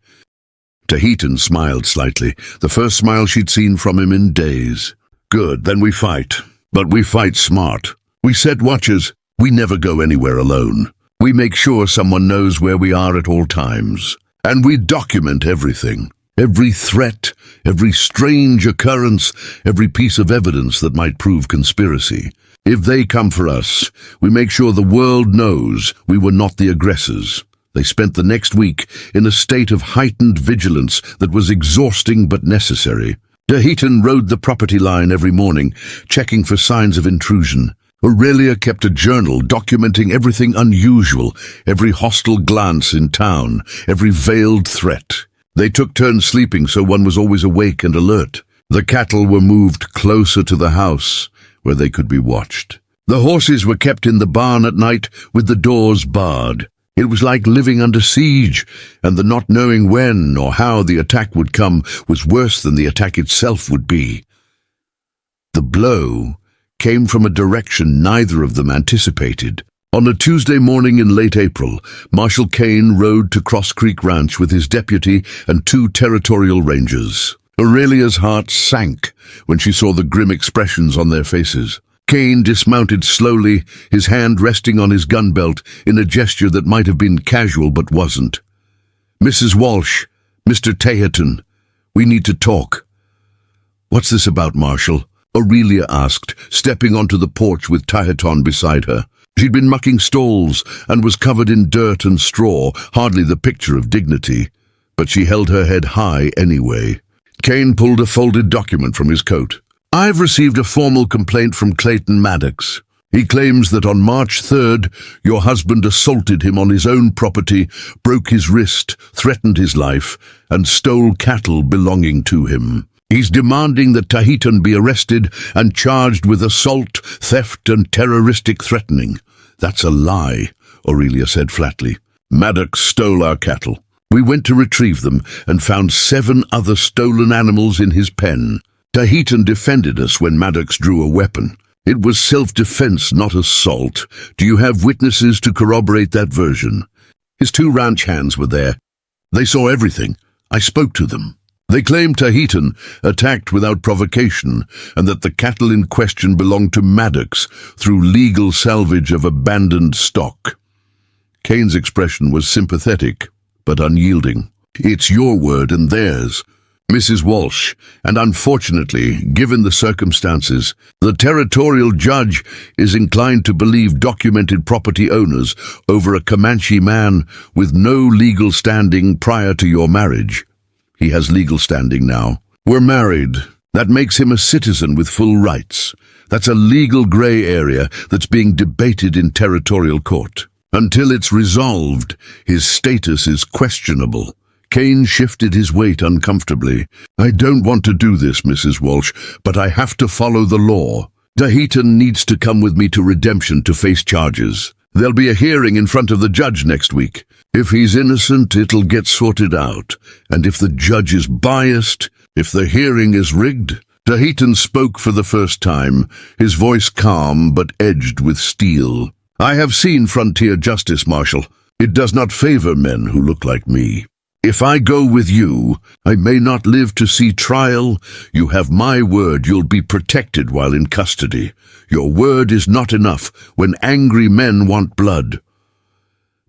Tahitan smiled slightly, the first smile she'd seen from him in days. Good, then we fight. But we fight smart. We set watches. We never go anywhere alone. We make sure someone knows where we are at all times. And we document everything. Every threat, every strange occurrence, every piece of evidence that might prove conspiracy. If they come for us, we make sure the world knows we were not the aggressors. They spent the next week in a state of heightened vigilance that was exhausting but necessary. Tahitan rode the property line every morning, checking for signs of intrusion. Aurelia kept a journal documenting everything unusual, every hostile glance in town, every veiled threat. They took turns sleeping so one was always awake and alert. The cattle were moved closer to the house, where they could be watched. The horses were kept in the barn at night with the doors barred. It was like living under siege, and the not knowing when or how the attack would come was worse than the attack itself would be. The blow came from a direction neither of them anticipated. On a Tuesday morning in late April, Marshal Kane rode to Cross Creek Ranch with his deputy and 2 territorial rangers. Aurelia's heart sank when she saw the grim expressions on their faces. Kane dismounted slowly, his hand resting on his gun belt in a gesture that might have been casual but wasn't. "Mrs. Walsh, Mr. Teherton, we need to talk." "What's this about, Marshal?" Aurelia asked, stepping onto the porch with Teherton beside her. She'd been mucking stalls and was covered in dirt and straw, hardly the picture of dignity, but she held her head high anyway. Kane pulled a folded document from his coat. "I've received a formal complaint from Clayton Maddox. He claims that on March 3rd, your husband assaulted him on his own property, broke his wrist, threatened his life, and stole cattle belonging to him. He's demanding that Teherton be arrested and charged with assault, theft, and terroristic threatening." "That's a lie," Aurelia said flatly. "Maddox stole our cattle. We went to retrieve them and found 7 other stolen animals in his pen. Teherton defended us when Maddox drew a weapon. It was self-defense, not assault. Do you have witnesses to corroborate that version?" His 2 ranch hands were there. "They saw everything. I spoke to them. They claim Teherton attacked without provocation and that the cattle in question belonged to Maddox through legal salvage of abandoned stock." Kane's expression was sympathetic, but unyielding. "It's your word and theirs, Mrs. Walsh, and unfortunately, given the circumstances, the territorial judge is inclined to believe documented property owners over a Comanche man with no legal standing prior to your marriage. He has legal standing now. We're married. That makes him a citizen with full rights. That's a legal gray area that's being debated in territorial court. Until it's resolved, his status is questionable." Kane shifted his weight uncomfortably. "I don't want to do this, Mrs. Walsh, but I have to follow the law. Teherton needs to come with me to Redemption to face charges. There'll be a hearing in front of the judge next week. If he's innocent, it'll get sorted out. And if the judge is biased, if the hearing is rigged..." Teherton spoke for the first time, his voice calm but edged with steel. "I have seen frontier justice, Marshal. It does not favor men who look like me. If I go with you, I may not live to see trial. You have my word you'll be protected while in custody. Your word is not enough when angry men want blood."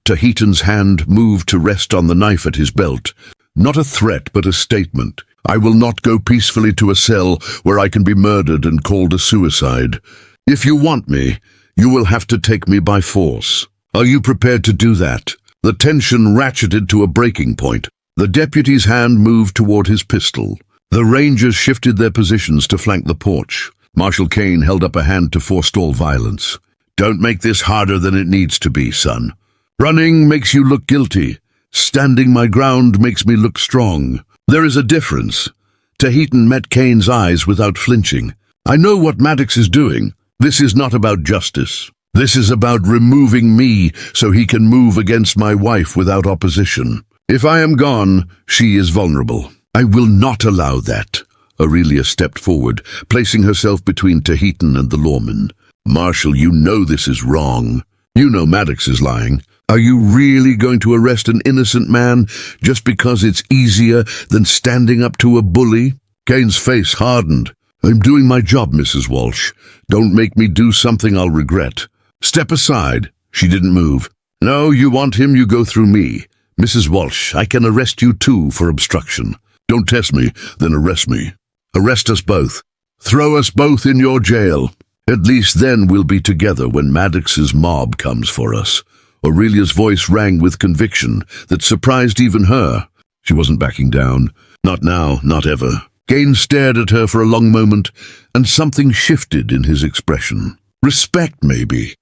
Teherton's hand moved to rest on the knife at his belt. Not a threat, but a statement. "I will not go peacefully to a cell where I can be murdered and called a suicide. If you want me, you will have to take me by force. Are you prepared to do that?" The tension ratcheted to a breaking point. The deputy's hand moved toward his pistol. The rangers shifted their positions to flank the porch. Marshal Kane held up a hand to forestall violence. "Don't make this harder than it needs to be, son. Running makes you look guilty. Standing my ground makes me look strong. There is a difference." Teherton met Kane's eyes without flinching. "I know what Maddox is doing. This is not about justice. This is about removing me so he can move against my wife without opposition. If I am gone, she is vulnerable. I will not allow that." Aurelia stepped forward, placing herself between Teherton and the lawman. "Marshal, you know this is wrong. You know Maddox is lying. Are you really going to arrest an innocent man just because it's easier than standing up to a bully?" Kane's face hardened. "I'm doing my job, Mrs. Walsh. Don't make me do something I'll regret." "Step aside." She didn't move. "No, you want him, you go through me. Mrs. Walsh, I can arrest you too for obstruction. Don't test me, then arrest me. Arrest us both. Throw us both in your jail. At least then we'll be together when Maddox's mob comes for us." Aurelia's voice rang with conviction that surprised even her. She wasn't backing down. Not now, not ever. Kane stared at her for a long moment, and something shifted in his expression. Respect, maybe,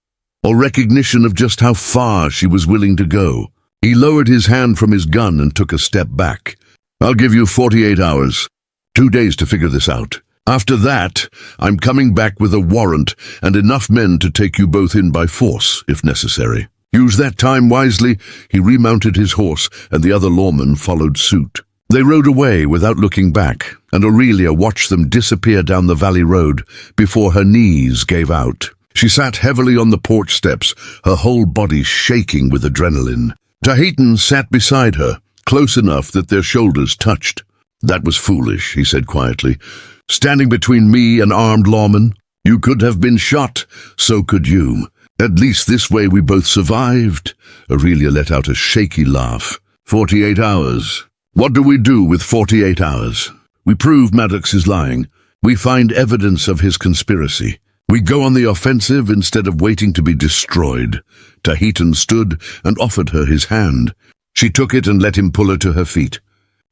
or recognition of just how far she was willing to go. He lowered his hand from his gun and took a step back. "I'll give you 48 hours. 2 days to figure this out. After that, I'm coming back with a warrant and enough men to take you both in by force, if necessary. Use that time wisely." He remounted his horse, and the other lawman followed suit. They rode away without looking back, and Aurelia watched them disappear down the valley road before her knees gave out. She sat heavily on the porch steps, her whole body shaking with adrenaline. Teherton sat beside her, close enough that their shoulders touched. "That was foolish," he said quietly. "Standing between me and armed lawmen. You could have been shot, so could you. At least this way we both survived." Aurelia let out a shaky laugh. 48 hours. What do we do with 48 hours? We prove Maddox is lying. We find evidence of his conspiracy. We go on the offensive instead of waiting to be destroyed. Tahitian stood and offered her his hand. She took it and let him pull her to her feet.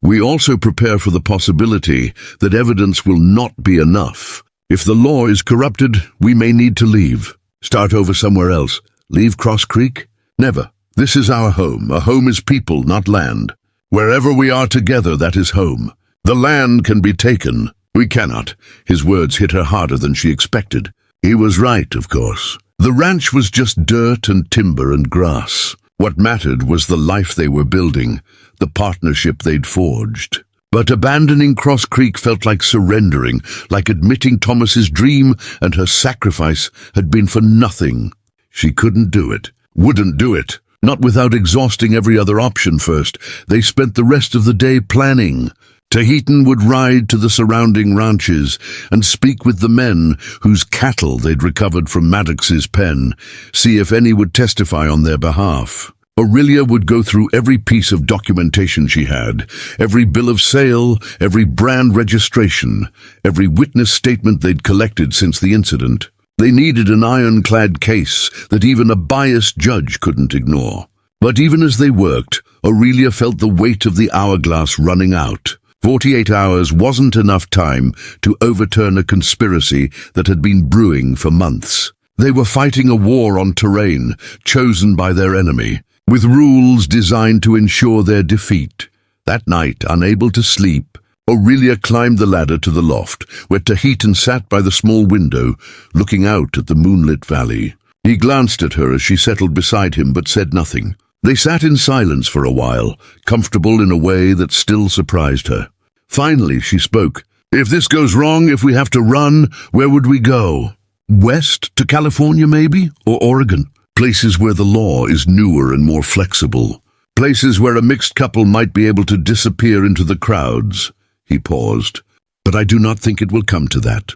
We also prepare for the possibility that evidence will not be enough. If the law is corrupted, we may need to leave. Start over somewhere else. Leave Cross Creek? Never. This is our home. A home is people, not land. Wherever we are together, that is home. The land can be taken. We cannot. His words hit her harder than she expected. He was right, of course. The ranch was just dirt and timber and grass. What mattered was the life they were building, the partnership they'd forged. But abandoning Cross Creek felt like surrendering, like admitting Thomas's dream and her sacrifice had been for nothing. She couldn't do it, wouldn't do it, not without exhausting every other option first. They spent the rest of the day planning. Tahitian would ride to the surrounding ranches and speak with the men whose cattle they'd recovered from Maddox's pen, see if any would testify on their behalf. Aurelia would go through every piece of documentation she had, every bill of sale, every brand registration, every witness statement they'd collected since the incident. They needed an ironclad case that even a biased judge couldn't ignore. But even as they worked, Aurelia felt the weight of the hourglass running out. 48 hours wasn't enough time to overturn a conspiracy that had been brewing for months. They were fighting a war on terrain, chosen by their enemy, with rules designed to ensure their defeat. That night, unable to sleep, Aurelia climbed the ladder to the loft, where Tahitian sat by the small window, looking out at the moonlit valley. He glanced at her as she settled beside him, but said nothing. They sat in silence for a while, comfortable in a way that still surprised her. Finally, she spoke. "If this goes wrong, if we have to run, where would we go? West to California, maybe? Or Oregon? Places where the law is newer and more flexible. Places where a mixed couple might be able to disappear into the crowds." He paused. "But I do not think it will come to that.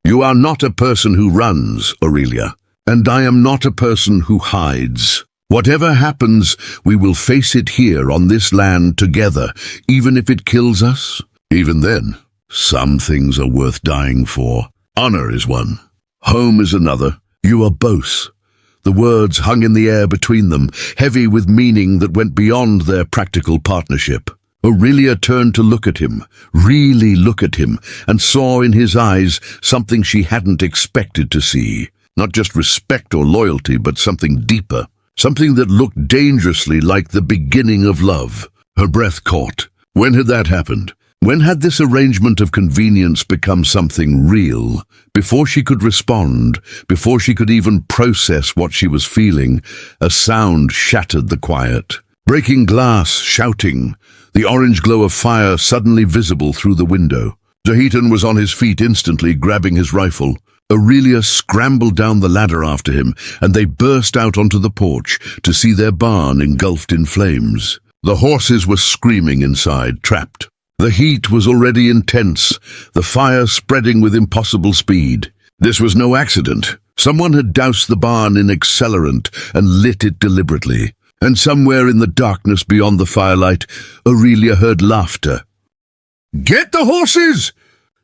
You are not a person who runs, Aurelia, and I am not a person who hides. Whatever happens, we will face it here on this land together, even if it kills us. Even then, some things are worth dying for. Honor is one. Home is another. You are both." The words hung in the air between them, heavy with meaning that went beyond their practical partnership. Aurelia turned to look at him, really look at him, and saw in his eyes something she hadn't expected to see. Not just respect or loyalty, but something deeper. Something that looked dangerously like the beginning of love. Her breath caught. When had that happened? When had this arrangement of convenience become something real? Before she could respond, before she could even process what she was feeling, a sound shattered the quiet. Breaking glass, shouting, the orange glow of fire suddenly visible through the window. Tahitian was on his feet instantly, grabbing his rifle. Aurelia scrambled down the ladder after him, and they burst out onto the porch to see their barn engulfed in flames. The horses were screaming inside, trapped. The heat was already intense, the fire spreading with impossible speed. This was no accident. Someone had doused the barn in accelerant and lit it deliberately. And somewhere in the darkness beyond the firelight, Aurelia heard laughter. "Get the horses!"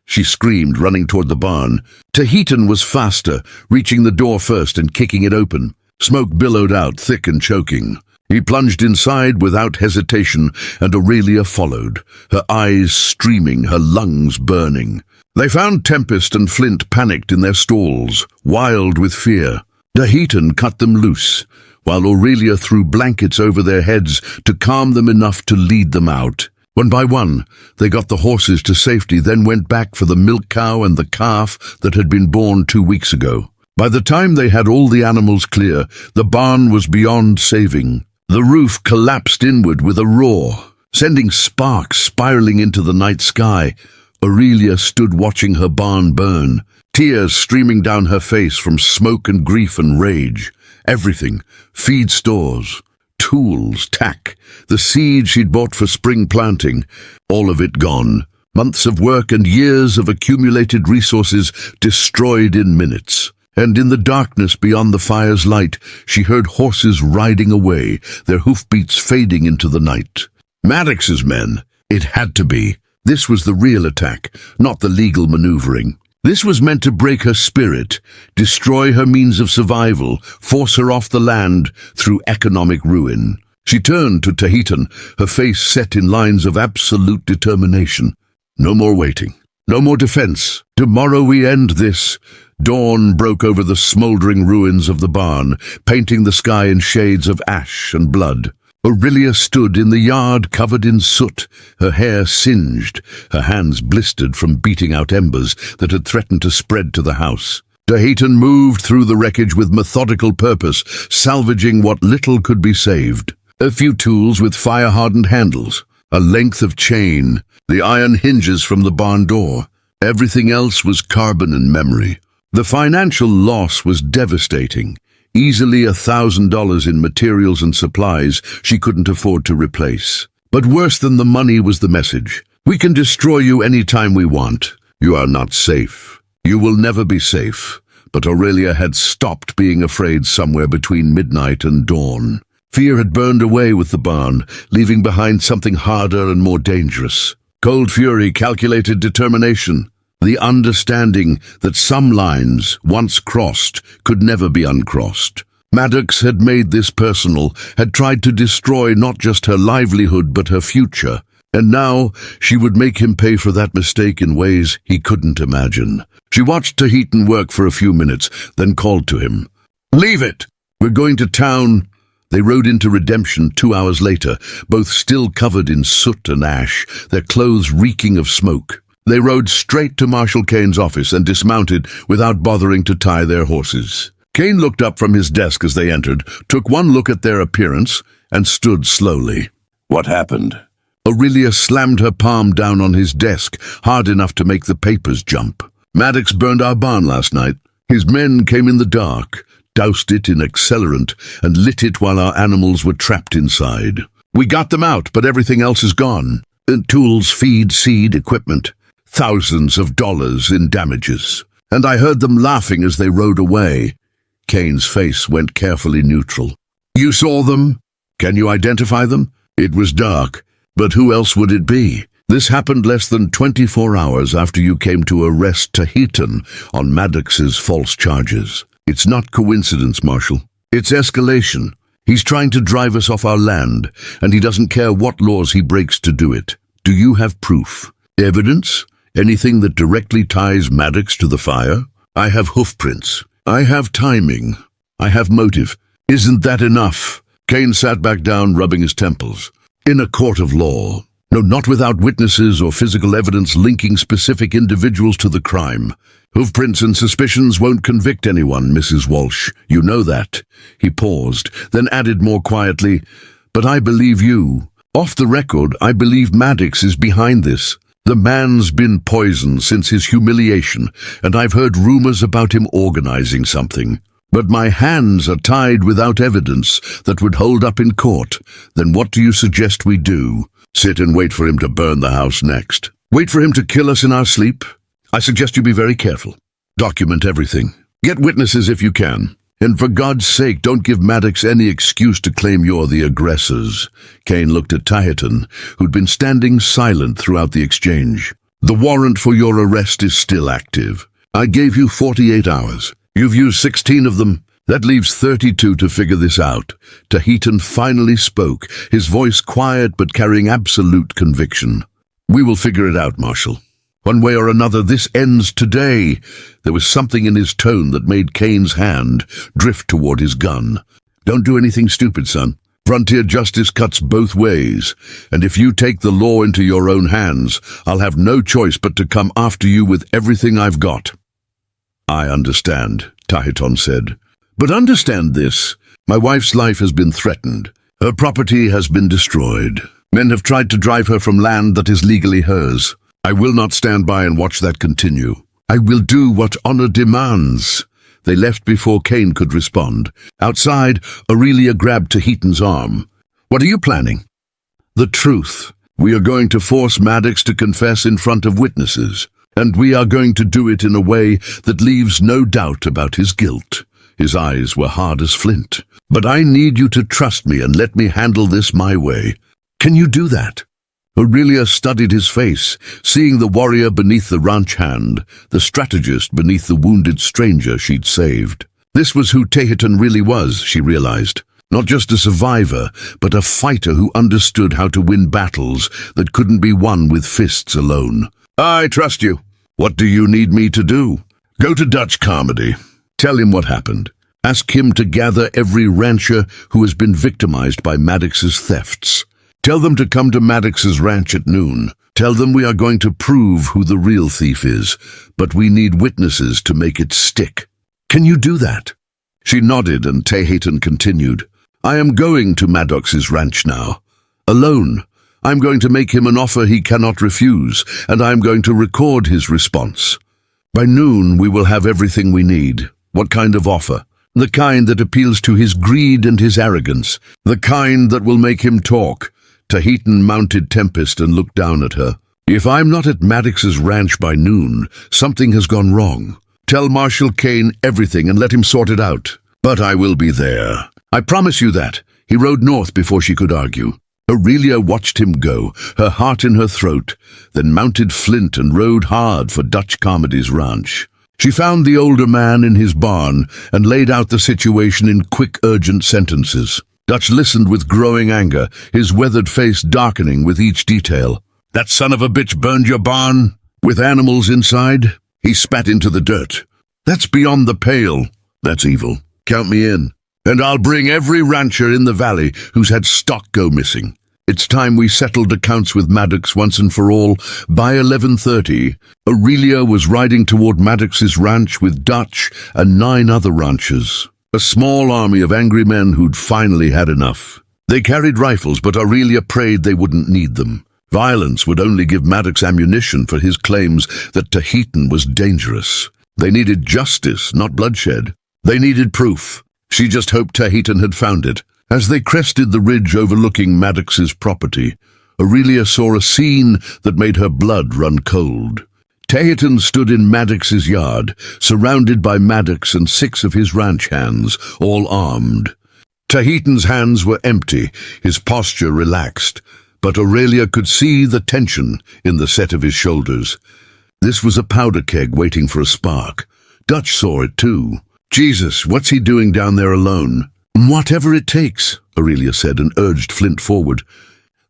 she screamed, running toward the barn. Tahitian was faster, reaching the door first and kicking it open. Smoke billowed out, thick and choking. He plunged inside without hesitation, and Aurelia followed, her eyes streaming, her lungs burning. They found Tempest and Flint panicked in their stalls, wild with fear. Tahitian cut them loose, while Aurelia threw blankets over their heads to calm them enough to lead them out. One by one, they got the horses to safety, then went back for the milk cow and the calf that had been born 2 weeks ago. By the time they had all the animals clear, the barn was beyond saving. The roof collapsed inward with a roar, sending sparks spiraling into the night sky. Aurelia stood watching her barn burn, tears streaming down her face from smoke and grief and rage. Everything, feed stores, tools, tack, the seed she'd bought for spring planting, all of it gone. Months of work and years of accumulated resources destroyed in minutes. And in the darkness beyond the fire's light, she heard horses riding away, their hoofbeats fading into the night. Maddox's men. It had to be. This was the real attack, not the legal maneuvering. This was meant to break her spirit, destroy her means of survival, force her off the land through economic ruin. She turned to Tahitan, her face set in lines of absolute determination. No more waiting. No more defense. Tomorrow we end this. Dawn broke over the smoldering ruins of the barn, painting the sky in shades of ash and blood. Aurelia stood in the yard covered in soot, her hair singed, her hands blistered from beating out embers that had threatened to spread to the house. Tahitan moved through the wreckage with methodical purpose, salvaging what little could be saved. A few tools with fire-hardened handles, a length of chain, the iron hinges from the barn door. Everything else was carbon and memory. The financial loss was devastating. Easily $1,000 in materials and supplies she couldn't afford to replace. But worse than the money was the message. We can destroy you any time we want. You are not safe. You will never be safe. But Aurelia had stopped being afraid somewhere between midnight and dawn. Fear had burned away with the barn, leaving behind something harder and more dangerous. Cold fury, calculated determination. The understanding that some lines, once crossed, could never be uncrossed. Maddox had made this personal, had tried to destroy not just her livelihood but her future. And now she would make him pay for that mistake in ways he couldn't imagine. She watched Tahitan work for a few minutes, then called to him. "Leave it! We're going to town." They rode into Redemption 2 hours later, both still covered in soot and ash, their clothes reeking of smoke. They rode straight to Marshal Kane's office and dismounted without bothering to tie their horses. Kane looked up from his desk as they entered, took one look at their appearance, and stood slowly. "What happened?" Aurelia slammed her palm down on his desk, hard enough to make the papers jump. "Maddox burned our barn last night. His men came in the dark, doused it in accelerant, and lit it while our animals were trapped inside. We got them out, but everything else is gone. Tools, feed, seed, equipment. Thousands of dollars in damages. And I heard them laughing as they rode away." Kane's face went carefully neutral. "You saw them? Can you identify them?" "It was dark, but who else would it be? This happened less than 24 hours after you came to arrest Tahitan on Maddox's false charges. It's not coincidence, Marshal. It's escalation. He's trying to drive us off our land, and he doesn't care what laws he breaks to do it. Do you have proof? Evidence? Anything that directly ties Maddox to the fire? I have hoofprints. I have timing. I have motive. Isn't that enough?" Kane sat back down, rubbing his temples. "In a court of law. No, not without witnesses or physical evidence linking specific individuals to the crime. Hoofprints and suspicions won't convict anyone, Mrs. Walsh. You know that." He paused, then added more quietly, "But I believe you. Off the record, I believe Maddox is behind this. The man's been poisoned since his humiliation, and I've heard rumors about him organizing something. But my hands are tied without evidence that would hold up in court. Then what do you suggest we do? Sit and wait for him to burn the house next? Wait for him to kill us in our sleep? I suggest you be very careful. Document everything. Get witnesses if you can. And for God's sake, don't give Maddox any excuse to claim you're the aggressors." Kane looked at Tahitan, who'd been standing silent throughout the exchange. "The warrant for your arrest is still active. I gave you 48 hours. You've used 16 of them. That leaves 32 to figure this out." Tahitan finally spoke, his voice quiet but carrying absolute conviction. "We will figure it out, Marshal. One way or another, this ends today." There was something in his tone that made Kane's hand drift toward his gun. "Don't do anything stupid, son. Frontier justice cuts both ways, and if you take the law into your own hands, I'll have no choice but to come after you with everything I've got." "I understand," Tahitan said. "But understand this. My wife's life has been threatened. Her property has been destroyed. Men have tried to drive her from land that is legally hers. I will not stand by and watch that continue. I will do what honor demands." They left before Kane could respond. Outside, Aurelia grabbed Tahitan's arm. "What are you planning?" "The truth. We are going to force Maddox to confess in front of witnesses, and we are going to do it in a way that leaves no doubt about his guilt. His eyes were hard as flint. But I need you to trust me and let me handle this my way. Can you do that? Aurelia studied his face, seeing the warrior beneath the ranch hand, the strategist beneath the wounded stranger she'd saved. This was who Tehitan really was, she realized. Not just a survivor, but a fighter who understood how to win battles that couldn't be won with fists alone. I trust you. What do you need me to do? Go to Dutch Carmody. Tell him what happened. Ask him to gather every rancher who has been victimized by Maddox's thefts. Tell them to come to Maddox's ranch at noon. Tell them we are going to prove who the real thief is, but we need witnesses to make it stick. Can you do that? She nodded, and Tehitan continued. I am going to Maddox's ranch now. Alone. I'm going to make him an offer he cannot refuse, and I'm going to record his response. By noon, we will have everything we need. What kind of offer? The kind that appeals to his greed and his arrogance. The kind that will make him talk. Tehitan mounted Tempest and looked down at her. If I'm not at Maddox's ranch by noon, something has gone wrong. Tell Marshal Kane everything and let him sort it out. But I will be there. I promise you that. He rode north before she could argue. Aurelia watched him go, her heart in her throat, then mounted Flint and rode hard for Dutch Carmody's ranch. She found the older man in his barn and laid out the situation in quick, urgent sentences. Dutch listened with growing anger, his weathered face darkening with each detail. That son of a bitch burned your barn? With animals inside? He spat into the dirt. That's beyond the pale. That's evil. Count me in. And I'll bring every rancher in the valley who's had stock go missing. It's time we settled accounts with Maddox once and for all. By 11:30, Aurelia was riding toward Maddox's ranch with Dutch and 9 other ranchers. A small army of angry men who'd finally had enough. They carried rifles, but Aurelia prayed they wouldn't need them. Violence would only give Maddox ammunition for his claims that Tehitan was dangerous. They needed justice, not bloodshed. They needed proof. She just hoped Tehitan had found it. As they crested the ridge overlooking Maddox's property, Aurelia saw a scene that made her blood run cold. Tehitan stood in Maddox's yard, surrounded by Maddox and 6 of his ranch hands, all armed. Tehitan's hands were empty, his posture relaxed, but Aurelia could see the tension in the set of his shoulders. This was a powder keg waiting for a spark. Dutch saw it too. Jesus, what's he doing down there alone? Whatever it takes, Aurelia said and urged Flint forward.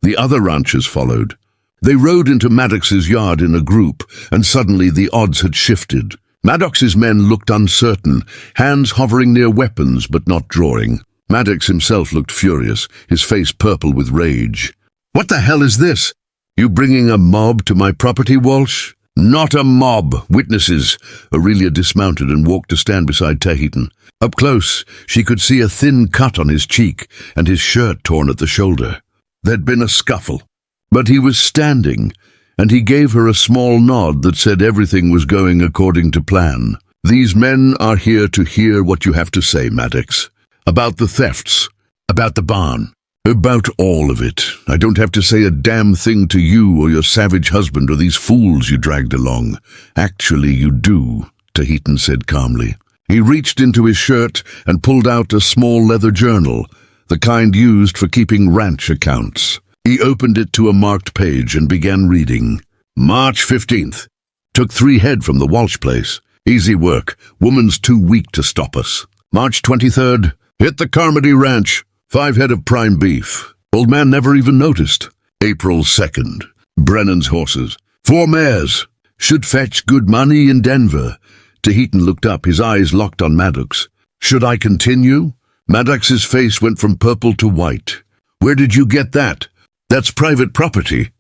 The other ranchers followed. They rode into Maddox's yard in a group, and suddenly the odds had shifted. Maddox's men looked uncertain, hands hovering near weapons but not drawing. Maddox himself looked furious, his face purple with rage. What the hell is this? You bringing a mob to my property, Walsh? Not a mob, witnesses. Aurelia dismounted and walked to stand beside Tehitan. Up close, she could see a thin cut on his cheek and his shirt torn at the shoulder. There'd been a scuffle. But he was standing, and he gave her a small nod that said everything was going according to plan. These men are here to hear what you have to say, Maddox. About the thefts. About the barn. About all of it. I don't have to say a damn thing to you or your savage husband or these fools you dragged along. Actually, you do, Tehitan said calmly. He reached into his shirt and pulled out a small leather journal, the kind used for keeping ranch accounts. He opened it to a marked page and began reading. March 15th. Took 3 head from the Walsh place. Easy work. Woman's too weak to stop us. March 23rd. Hit the Carmody Ranch. 5 head of prime beef. Old man never even noticed. April 2nd. Brennan's horses. 4 mares. Should fetch good money in Denver. Tehitan looked up, his eyes locked on Maddox. Should I continue? Maddox's face went from purple to white. Where did you get that? That's private property.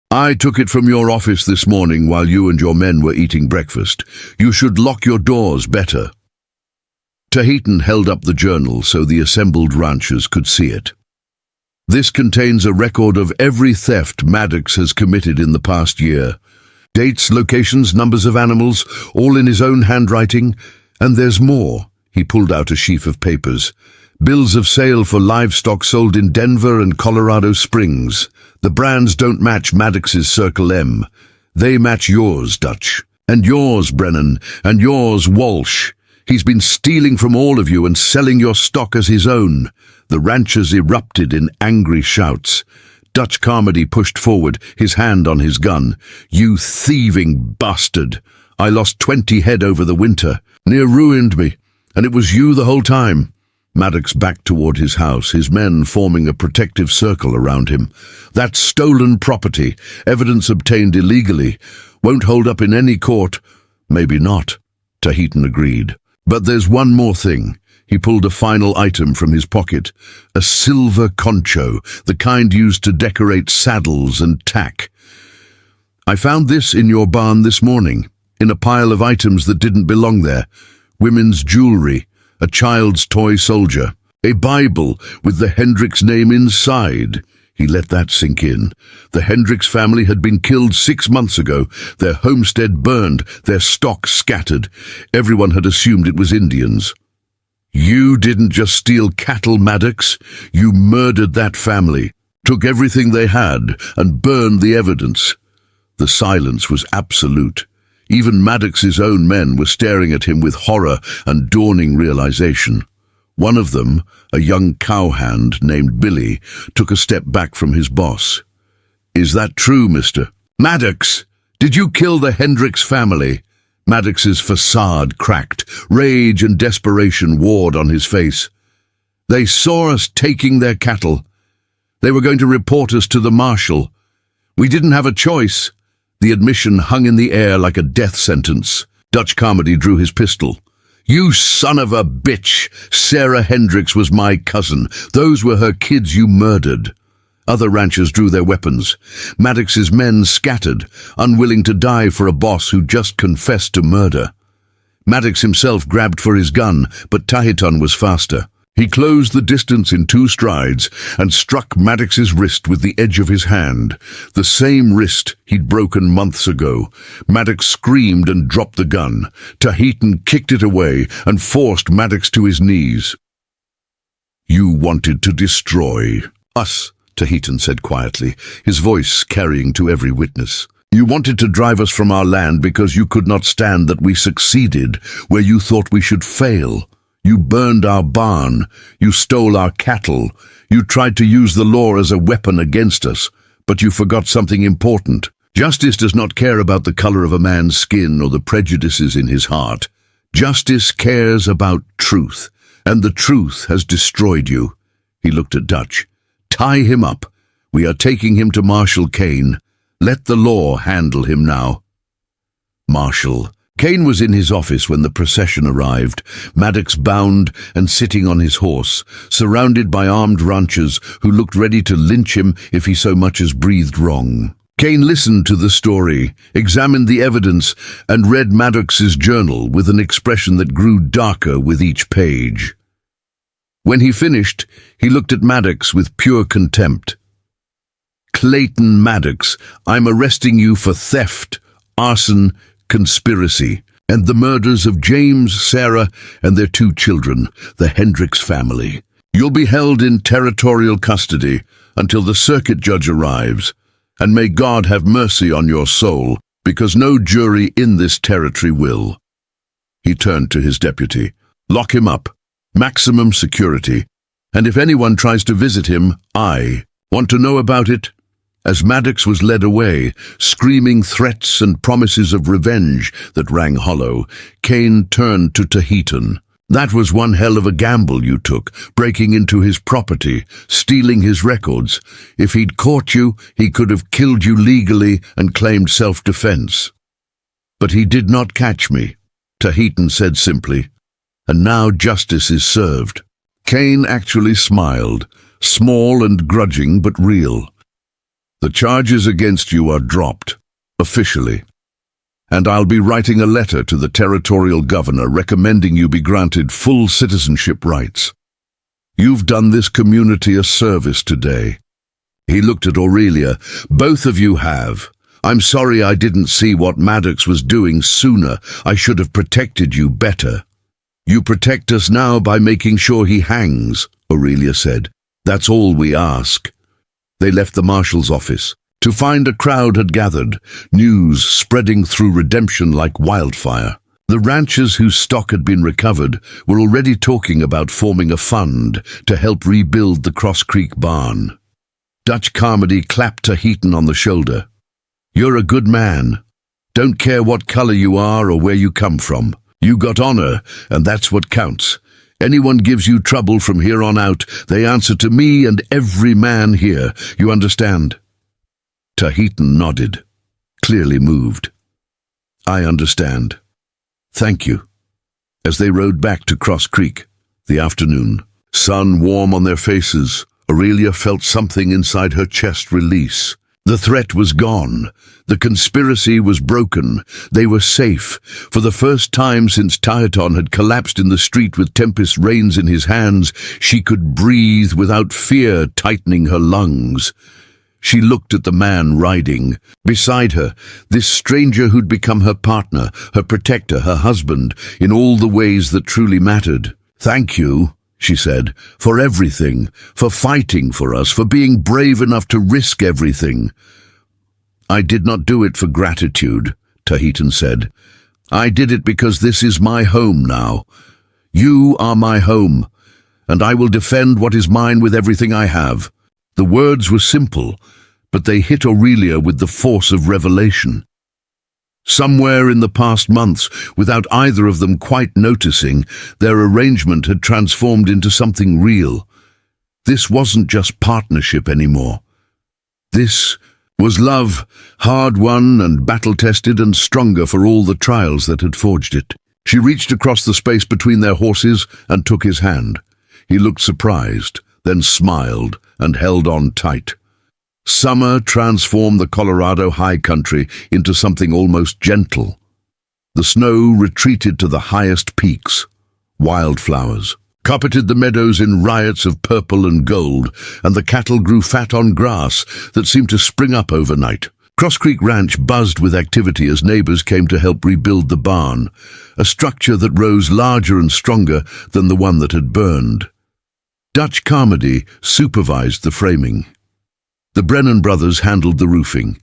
I took it from your office this morning while you and your men were eating breakfast. You should lock your doors better. Tehitan held up the journal so the assembled ranchers could see it. This contains a record of every theft Maddox has committed in the past year. Dates, locations, numbers of animals, all in his own handwriting. And there's more. He pulled out a sheaf of papers. Bills of sale for livestock sold in Denver and Colorado Springs. The brands don't match Maddox's Circle M. They match yours, Dutch. And yours, Brennan. And yours, Walsh. He's been stealing from all of you and selling your stock as his own. The ranchers erupted in angry shouts. Dutch Carmody pushed forward, his hand on his gun. You thieving bastard! I lost 20 head over the winter. Near ruined me. And it was you the whole time. Maddox backed toward his house, his men forming a protective circle around him. That's stolen property, evidence obtained illegally. Won't hold up in any court. Maybe not, Tahitan agreed. But there's one more thing. He pulled a final item from his pocket. A silver concho, the kind used to decorate saddles and tack. I found this in your barn this morning, in a pile of items that didn't belong there. Women's jewelry, a child's toy soldier, a Bible with the Hendricks name inside. He let that sink in. The Hendricks family had been killed 6 months ago, their homestead burned, their stock scattered. Everyone had assumed it was Indians. You didn't just steal cattle, Maddox. You murdered that family, took everything they had, and burned the evidence. The silence was absolute. Even Maddox's own men were staring at him with horror and dawning realization. One of them, a young cowhand named Billy, took a step back from his boss. Is that true, Mr. Maddox? Did you kill the Hendricks family? Maddox's facade cracked. Rage and desperation warred on his face. They saw us taking their cattle. They were going to report us to the marshal. We didn't have a choice. The admission hung in the air like a death sentence. Dutch Carmody drew his pistol. You son of a bitch! Sarah Hendricks was my cousin. Those were her kids you murdered. Other ranchers drew their weapons. Maddox's men scattered, unwilling to die for a boss who just confessed to murder. Maddox himself grabbed for his gun, but Tahitan was faster. He closed the distance in 2 strides and struck Maddox's wrist with the edge of his hand, the same wrist he'd broken months ago. Maddox screamed and dropped the gun. Tahitan kicked it away and forced Maddox to his knees. You wanted to destroy us, Tahitan said quietly, his voice carrying to every witness. You wanted to drive us from our land because you could not stand that we succeeded where you thought we should fail. You burned our barn. You stole our cattle. You tried to use the law as a weapon against us, but you forgot something important. Justice does not care about the color of a man's skin or the prejudices in his heart. Justice cares about truth, and the truth has destroyed you. He looked at Dutch. Tie him up. We are taking him to Marshal Kane. Let the law handle him now. Marshal. Kane was in his office when the procession arrived, Maddox bound and sitting on his horse, surrounded by armed ranchers who looked ready to lynch him if he so much as breathed wrong. Kane listened to the story, examined the evidence, and read Maddox's journal with an expression that grew darker with each page. When he finished, he looked at Maddox with pure contempt. Clayton Maddox, I'm arresting you for theft, arson, conspiracy, and the murders of James, Sarah, and their 2 children, the Hendricks family. You'll be held in territorial custody until the circuit judge arrives, and may God have mercy on your soul, because no jury in this territory will. He turned to his deputy. Lock him up. Maximum security. And if anyone tries to visit him, I want to know about it. As Maddox was led away, screaming threats and promises of revenge that rang hollow, Kane turned to Tahitan. That was one hell of a gamble you took, breaking into his property, stealing his records. If he'd caught you, he could have killed you legally and claimed self-defense. But he did not catch me, Tahitan said simply, and now justice is served. Kane actually smiled, small and grudging but real. The charges against you are dropped, officially. And I'll be writing a letter to the territorial governor recommending you be granted full citizenship rights. You've done this community a service today. He looked at Aurelia. Both of you have. I'm sorry I didn't see what Maddox was doing sooner. I should have protected you better. "You protect us now by making sure he hangs," Aurelia said. "That's all we ask." They left the marshal's office to find a crowd had gathered, news spreading through Redemption like wildfire. The ranchers whose stock had been recovered were already talking about forming a fund to help rebuild the Cross Creek barn. Dutch Carmody clapped Tahitian on the shoulder. "You're a good man. Don't care what color you are or where you come from. You got honor, and that's what counts. Anyone gives you trouble from here on out, they answer to me and every man here. You understand?" Tahitian nodded, clearly moved. "I understand. Thank you." As they rode back to Cross Creek, the afternoon, sun warm on their faces, Aurelia felt something inside her chest release. The threat was gone. The conspiracy was broken. They were safe. For the first time since Tahitian had collapsed in the street with Tempest's reins in his hands, she could breathe without fear tightening her lungs. She looked at the man riding. Beside her, this stranger who'd become her partner, her protector, her husband, in all the ways that truly mattered. "Thank you," she said, "for everything, for fighting for us, for being brave enough to risk everything." "I did not do it for gratitude," Tahitian said. "I did it because this is my home now. You are my home, and I will defend what is mine with everything I have." The words were simple, but they hit Aurelia with the force of revelation. Somewhere in the past months, without either of them quite noticing, their arrangement had transformed into something real. This wasn't just partnership anymore. This was love, hard-won and battle-tested and stronger for all the trials that had forged it. She reached across the space between their horses and took his hand. He looked surprised, then smiled and held on tight. Summer transformed the Colorado high country into something almost gentle. The snow retreated to the highest peaks. Wildflowers carpeted the meadows in riots of purple and gold, and the cattle grew fat on grass that seemed to spring up overnight. Cross Creek Ranch buzzed with activity as neighbors came to help rebuild the barn, a structure that rose larger and stronger than the one that had burned. Dutch Carmody supervised the framing. The Brennan brothers handled the roofing.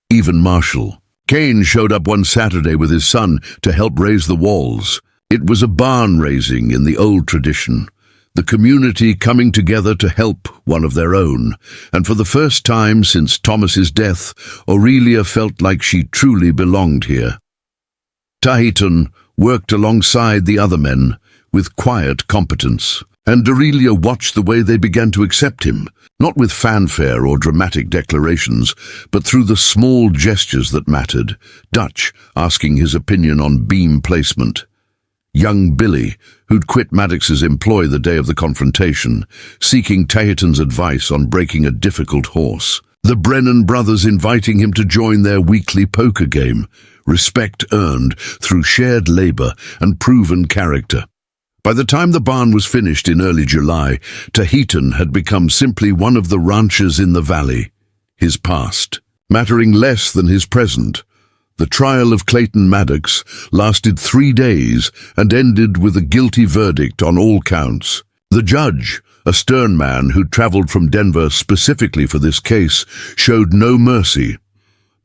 Even Marshall. Kane showed up one Saturday with his son to help raise the walls. It was a barn raising in the old tradition, the community coming together to help one of their own, and for the first time since Thomas's death, Aurelia felt like she truly belonged here. Tahitian worked alongside the other men with quiet competence, and Aurelia watched the way they began to accept him, not with fanfare or dramatic declarations, but through the small gestures that mattered. Dutch asking his opinion on beam placement. Young Billy, who'd quit Maddox's employ the day of the confrontation, seeking Tahitian's advice on breaking a difficult horse. The Brennan brothers inviting him to join their weekly poker game, respect earned through shared labor and proven character. By the time the barn was finished in early July, Tahitian had become simply one of the ranchers in the valley, his past mattering less than his present. The trial of Clayton Maddox lasted 3 days and ended with a guilty verdict on all counts. The judge, a stern man who'd traveled from Denver specifically for this case, showed no mercy.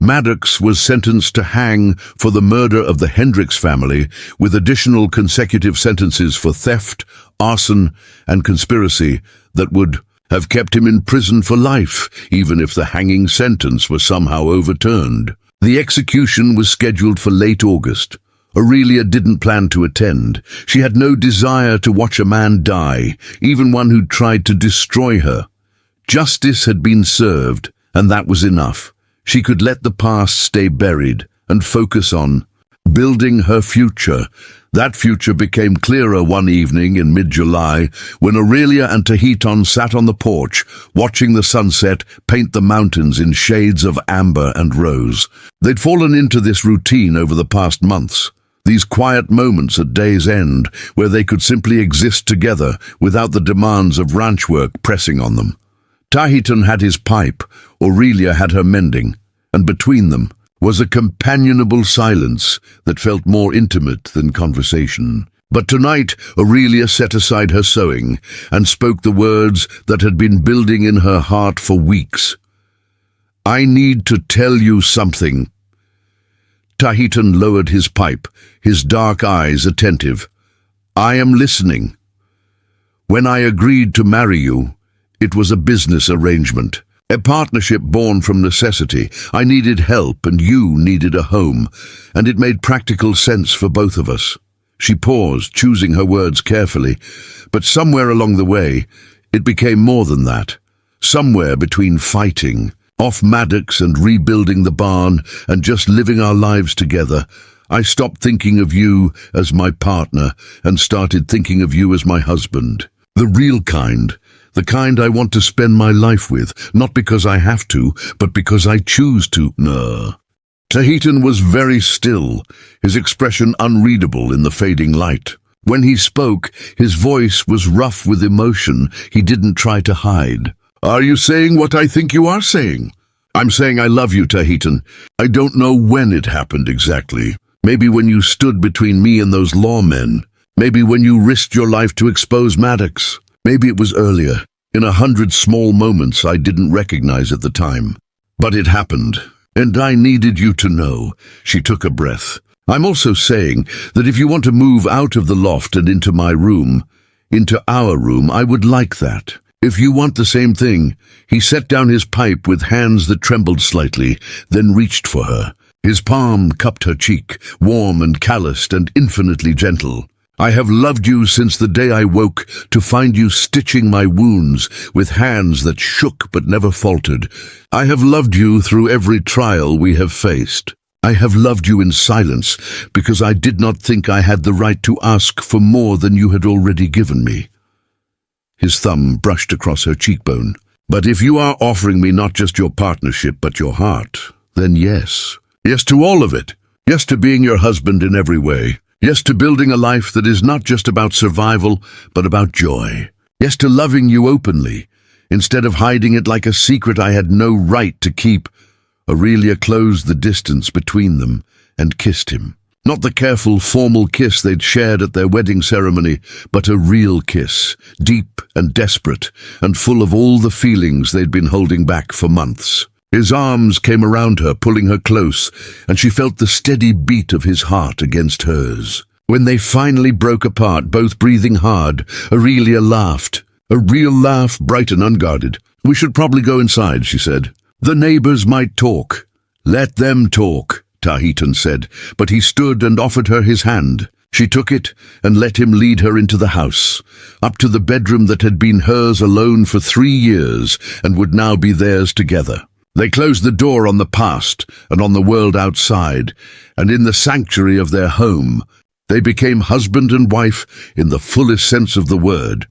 Maddox was sentenced to hang for the murder of the Hendricks family, with additional consecutive sentences for theft, arson, and conspiracy that would have kept him in prison for life, even if the hanging sentence was somehow overturned. The execution was scheduled for late August. Aurelia didn't plan to attend. She had no desire to watch a man die, even one who'd tried to destroy her. Justice had been served, and that was enough. She could let the past stay buried and focus on building her future. That future became clearer one evening in mid-July when Aurelia and Tahitian sat on the porch, watching the sunset paint the mountains in shades of amber and rose. They'd fallen into this routine over the past months, these quiet moments at day's end where they could simply exist together without the demands of ranch work pressing on them. Tahitian had his pipe, Aurelia had her mending, and between them was a companionable silence that felt more intimate than conversation. But tonight, Aurelia set aside her sewing and spoke the words that had been building in her heart for weeks. "I need to tell you something." Tahitian lowered his pipe, his dark eyes attentive. "I am listening. When I agreed to marry you, it was a business arrangement, a partnership born from necessity. I needed help and you needed a home, and it made practical sense for both of us." She paused, choosing her words carefully, but somewhere along the way, it became more than that. Somewhere between fighting, off Maddox and rebuilding the barn and just living our lives together, I stopped thinking of you as my partner and started thinking of you as my husband. The real kind, the kind I want to spend my life with, not because I have to, but because I choose to. Tahitian was very still, his expression unreadable in the fading light. When he spoke, his voice was rough with emotion he didn't try to hide. "Are you saying what I think you are saying?" "I'm saying I love you, Tahitian. I don't know when it happened exactly. Maybe when you stood between me and those lawmen. Maybe when you risked your life to expose Maddox. Maybe it was earlier, in 100 small moments I didn't recognize at the time. But it happened. And I needed you to know." She took a breath. "I'm also saying that if you want to move out of the loft and into my room, into our room, I would like that. If you want the same thing." He set down his pipe with hands that trembled slightly, then reached for her. His palm cupped her cheek, warm and calloused and infinitely gentle. "I have loved you since the day I woke to find you stitching my wounds with hands that shook but never faltered. I have loved you through every trial we have faced. I have loved you in silence because I did not think I had the right to ask for more than you had already given me." His thumb brushed across her cheekbone. "But if you are offering me not just your partnership but your heart, then yes. Yes to all of it. Yes to being your husband in every way. Yes to building a life that is not just about survival, but about joy. Yes to loving you openly, instead of hiding it like a secret I had no right to keep." Aurelia closed the distance between them and kissed him. Not the careful, formal kiss they'd shared at their wedding ceremony, but a real kiss, deep and desperate, and full of all the feelings they'd been holding back for months. His arms came around her, pulling her close, and she felt the steady beat of his heart against hers. When they finally broke apart, both breathing hard, Aurelia laughed. A real laugh, bright and unguarded. "We should probably go inside," she said. "The neighbors might talk." "Let them talk," Tahitian said, but he stood and offered her his hand. She took it and let him lead her into the house, up to the bedroom that had been hers alone for 3 years and would now be theirs together. They closed the door on the past and on the world outside, and in the sanctuary of their home, they became husband and wife in the fullest sense of the word.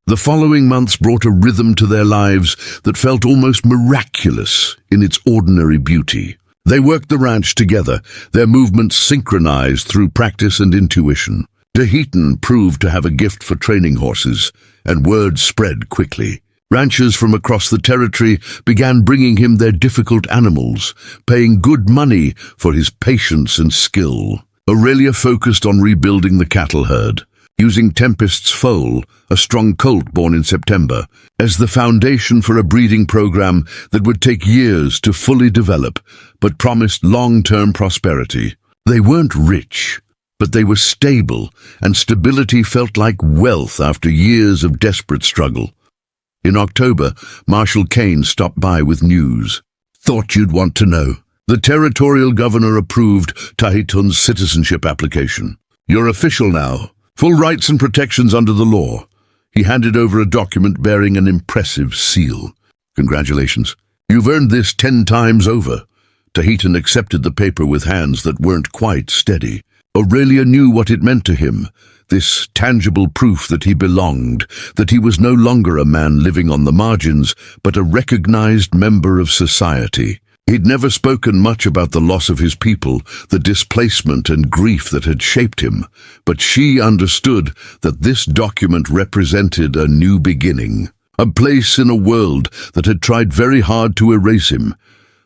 The following months brought a rhythm to their lives that felt almost miraculous in its ordinary beauty. They worked the ranch together, their movements synchronized through practice and intuition. Tahitian proved to have a gift for training horses, and word spread quickly. Ranchers from across the territory began bringing him their difficult animals, paying good money for his patience and skill. Aurelia focused on rebuilding the cattle herd, using Tempest's foal, a strong colt born in September, as the foundation for a breeding program that would take years to fully develop, but promised long-term prosperity. They weren't rich, but they were stable, and stability felt like wealth after years of desperate struggle. In October, Marshal Kane stopped by with news. "Thought you'd want to know. The territorial governor approved Tahitian's citizenship application. You're official now. Full rights and protections under the law." He handed over a document bearing an impressive seal. "Congratulations. You've earned this 10 times over." Tahitian accepted the paper with hands that weren't quite steady. Aurelia knew what it meant to him, this tangible proof that he belonged, that he was no longer a man living on the margins, but a recognized member of society. He'd never spoken much about the loss of his people, the displacement and grief that had shaped him, but she understood that this document represented a new beginning, a place in a world that had tried very hard to erase him.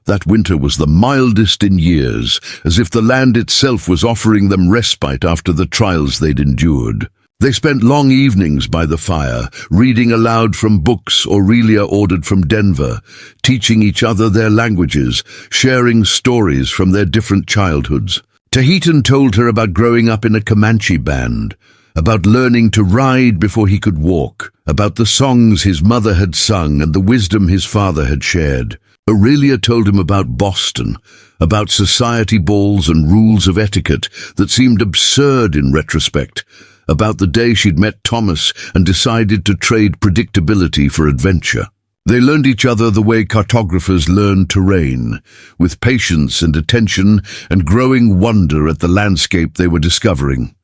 That winter was the mildest in years, as if the land itself was offering them respite after the trials they'd endured. They spent long evenings by the fire, reading aloud from books Aurelia ordered from Denver, teaching each other their languages, sharing stories from their different childhoods. Tahitian told her about growing up in a Comanche band, about learning to ride before he could walk, about the songs his mother had sung and the wisdom his father had shared. Aurelia told him about Boston, about society balls and rules of etiquette that seemed absurd in retrospect, about the day she'd met Thomas and decided to trade predictability for adventure. They learned each other the way cartographers learn terrain, with patience and attention and growing wonder at the landscape they were discovering.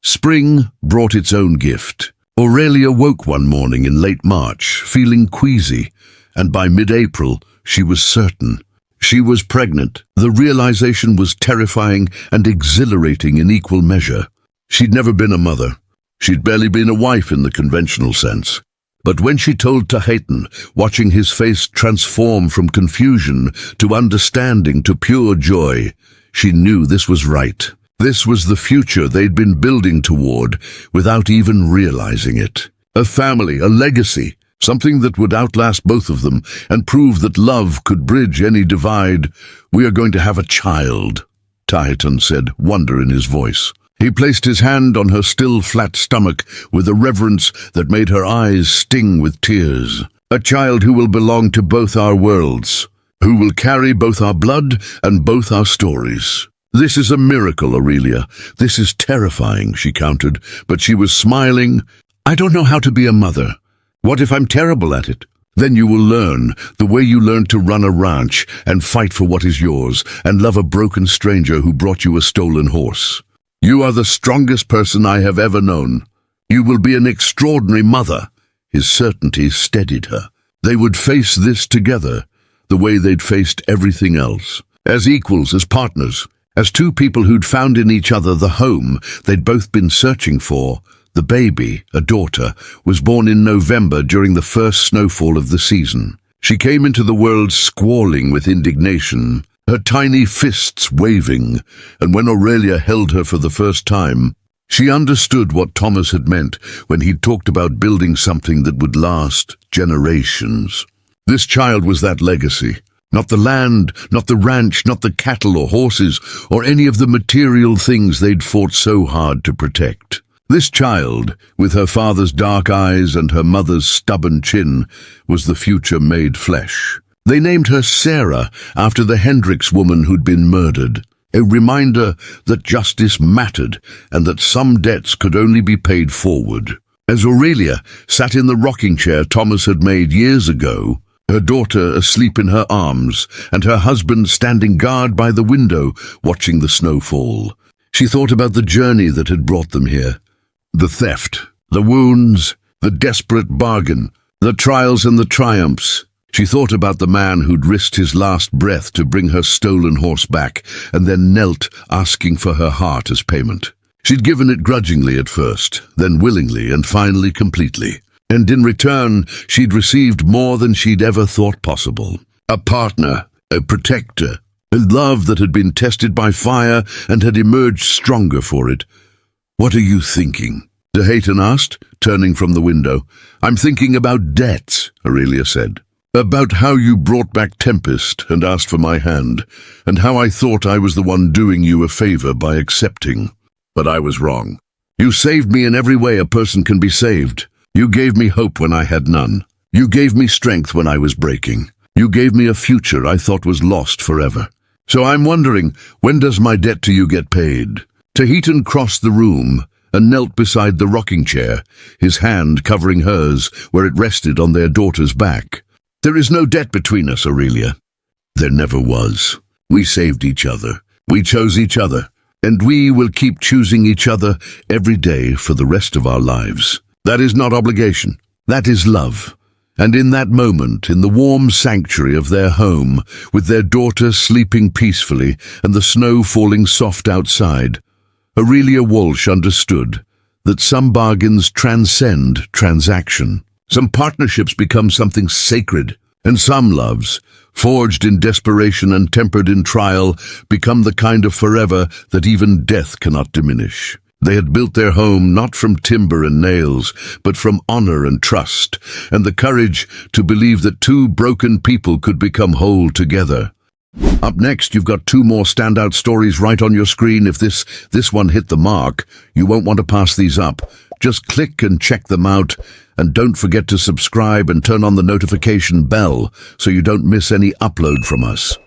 Spring brought its own gift. Aurelia woke one morning in late March, feeling queasy, and by mid-April she was certain. She was pregnant. The realization was terrifying and exhilarating in equal measure. She'd never been a mother. She'd barely been a wife in the conventional sense. But when she told Tahitian, watching his face transform from confusion to understanding to pure joy, she knew this was right. This was the future they'd been building toward without even realizing it. A family, a legacy, something that would outlast both of them and prove that love could bridge any divide. "We are going to have a child," Tahitian said, wonder in his voice. He placed his hand on her still flat stomach with a reverence that made her eyes sting with tears. "A child who will belong to both our worlds, who will carry both our blood and both our stories." "This is a miracle, Aurelia. This is terrifying," she countered, but she was smiling. "I don't know how to be a mother. What if I'm terrible at it? Then you will learn, the way you learned to run a ranch and fight for what is yours and love a broken stranger who brought you a stolen horse. You are the strongest person I have ever known. You will be an extraordinary mother." His certainty steadied her. They would face this together, the way they'd faced everything else. As equals, as partners, as two people who'd found in each other the home they'd both been searching for. The baby, a daughter, was born in November during the first snowfall of the season. She came into the world squalling with indignation, her tiny fists waving, and when Aurelia held her for the first time, she understood what Thomas had meant when he'd talked about building something that would last generations. This child was that legacy. Not the land, not the ranch, not the cattle or horses, or any of the material things they'd fought so hard to protect. This child, with her father's dark eyes and her mother's stubborn chin, was the future made flesh. They named her Sarah after the Hendricks woman who'd been murdered, a reminder that justice mattered and that some debts could only be paid forward. As Aurelia sat in the rocking chair Thomas had made years ago, her daughter asleep in her arms and her husband standing guard by the window watching the snow fall, she thought about the journey that had brought them here. The theft, the wounds, the desperate bargain, the trials and the triumphs. She thought about the man who'd risked his last breath to bring her stolen horse back and then knelt asking for her heart as payment. She'd given it grudgingly at first, then willingly and finally completely. And in return, she'd received more than she'd ever thought possible. A partner, a protector, a love that had been tested by fire and had emerged stronger for it. "What are you thinking?" Tahitian asked, turning from the window. "I'm thinking about debts," Aurelia said. "About how you brought back Tempest and asked for my hand, and how I thought I was the one doing you a favor by accepting. But I was wrong. You saved me in every way a person can be saved. You gave me hope when I had none. You gave me strength when I was breaking. You gave me a future I thought was lost forever. So I'm wondering, when does my debt to you get paid?" Tahitian crossed the room and knelt beside the rocking chair, his hand covering hers where it rested on their daughter's back. "There is no debt between us, Aurelia." "There never was. We saved each other. We chose each other. And we will keep choosing each other every day for the rest of our lives. That is not obligation. That is love." And in that moment, in the warm sanctuary of their home, with their daughter sleeping peacefully and the snow falling soft outside, Aurelia Walsh understood that some bargains transcend transaction. Some partnerships become something sacred, And some loves, forged in desperation and tempered in trial, become the kind of forever that even death cannot diminish. They had built their home not from timber and nails, but from honor and trust, and the courage to believe that two broken people could become whole together. Up next, you've got two more standout stories right on your screen. If this one hit the mark, you won't want to pass these up. Just click and check them out, and don't forget to subscribe and turn on the notification bell so you don't miss any upload from us.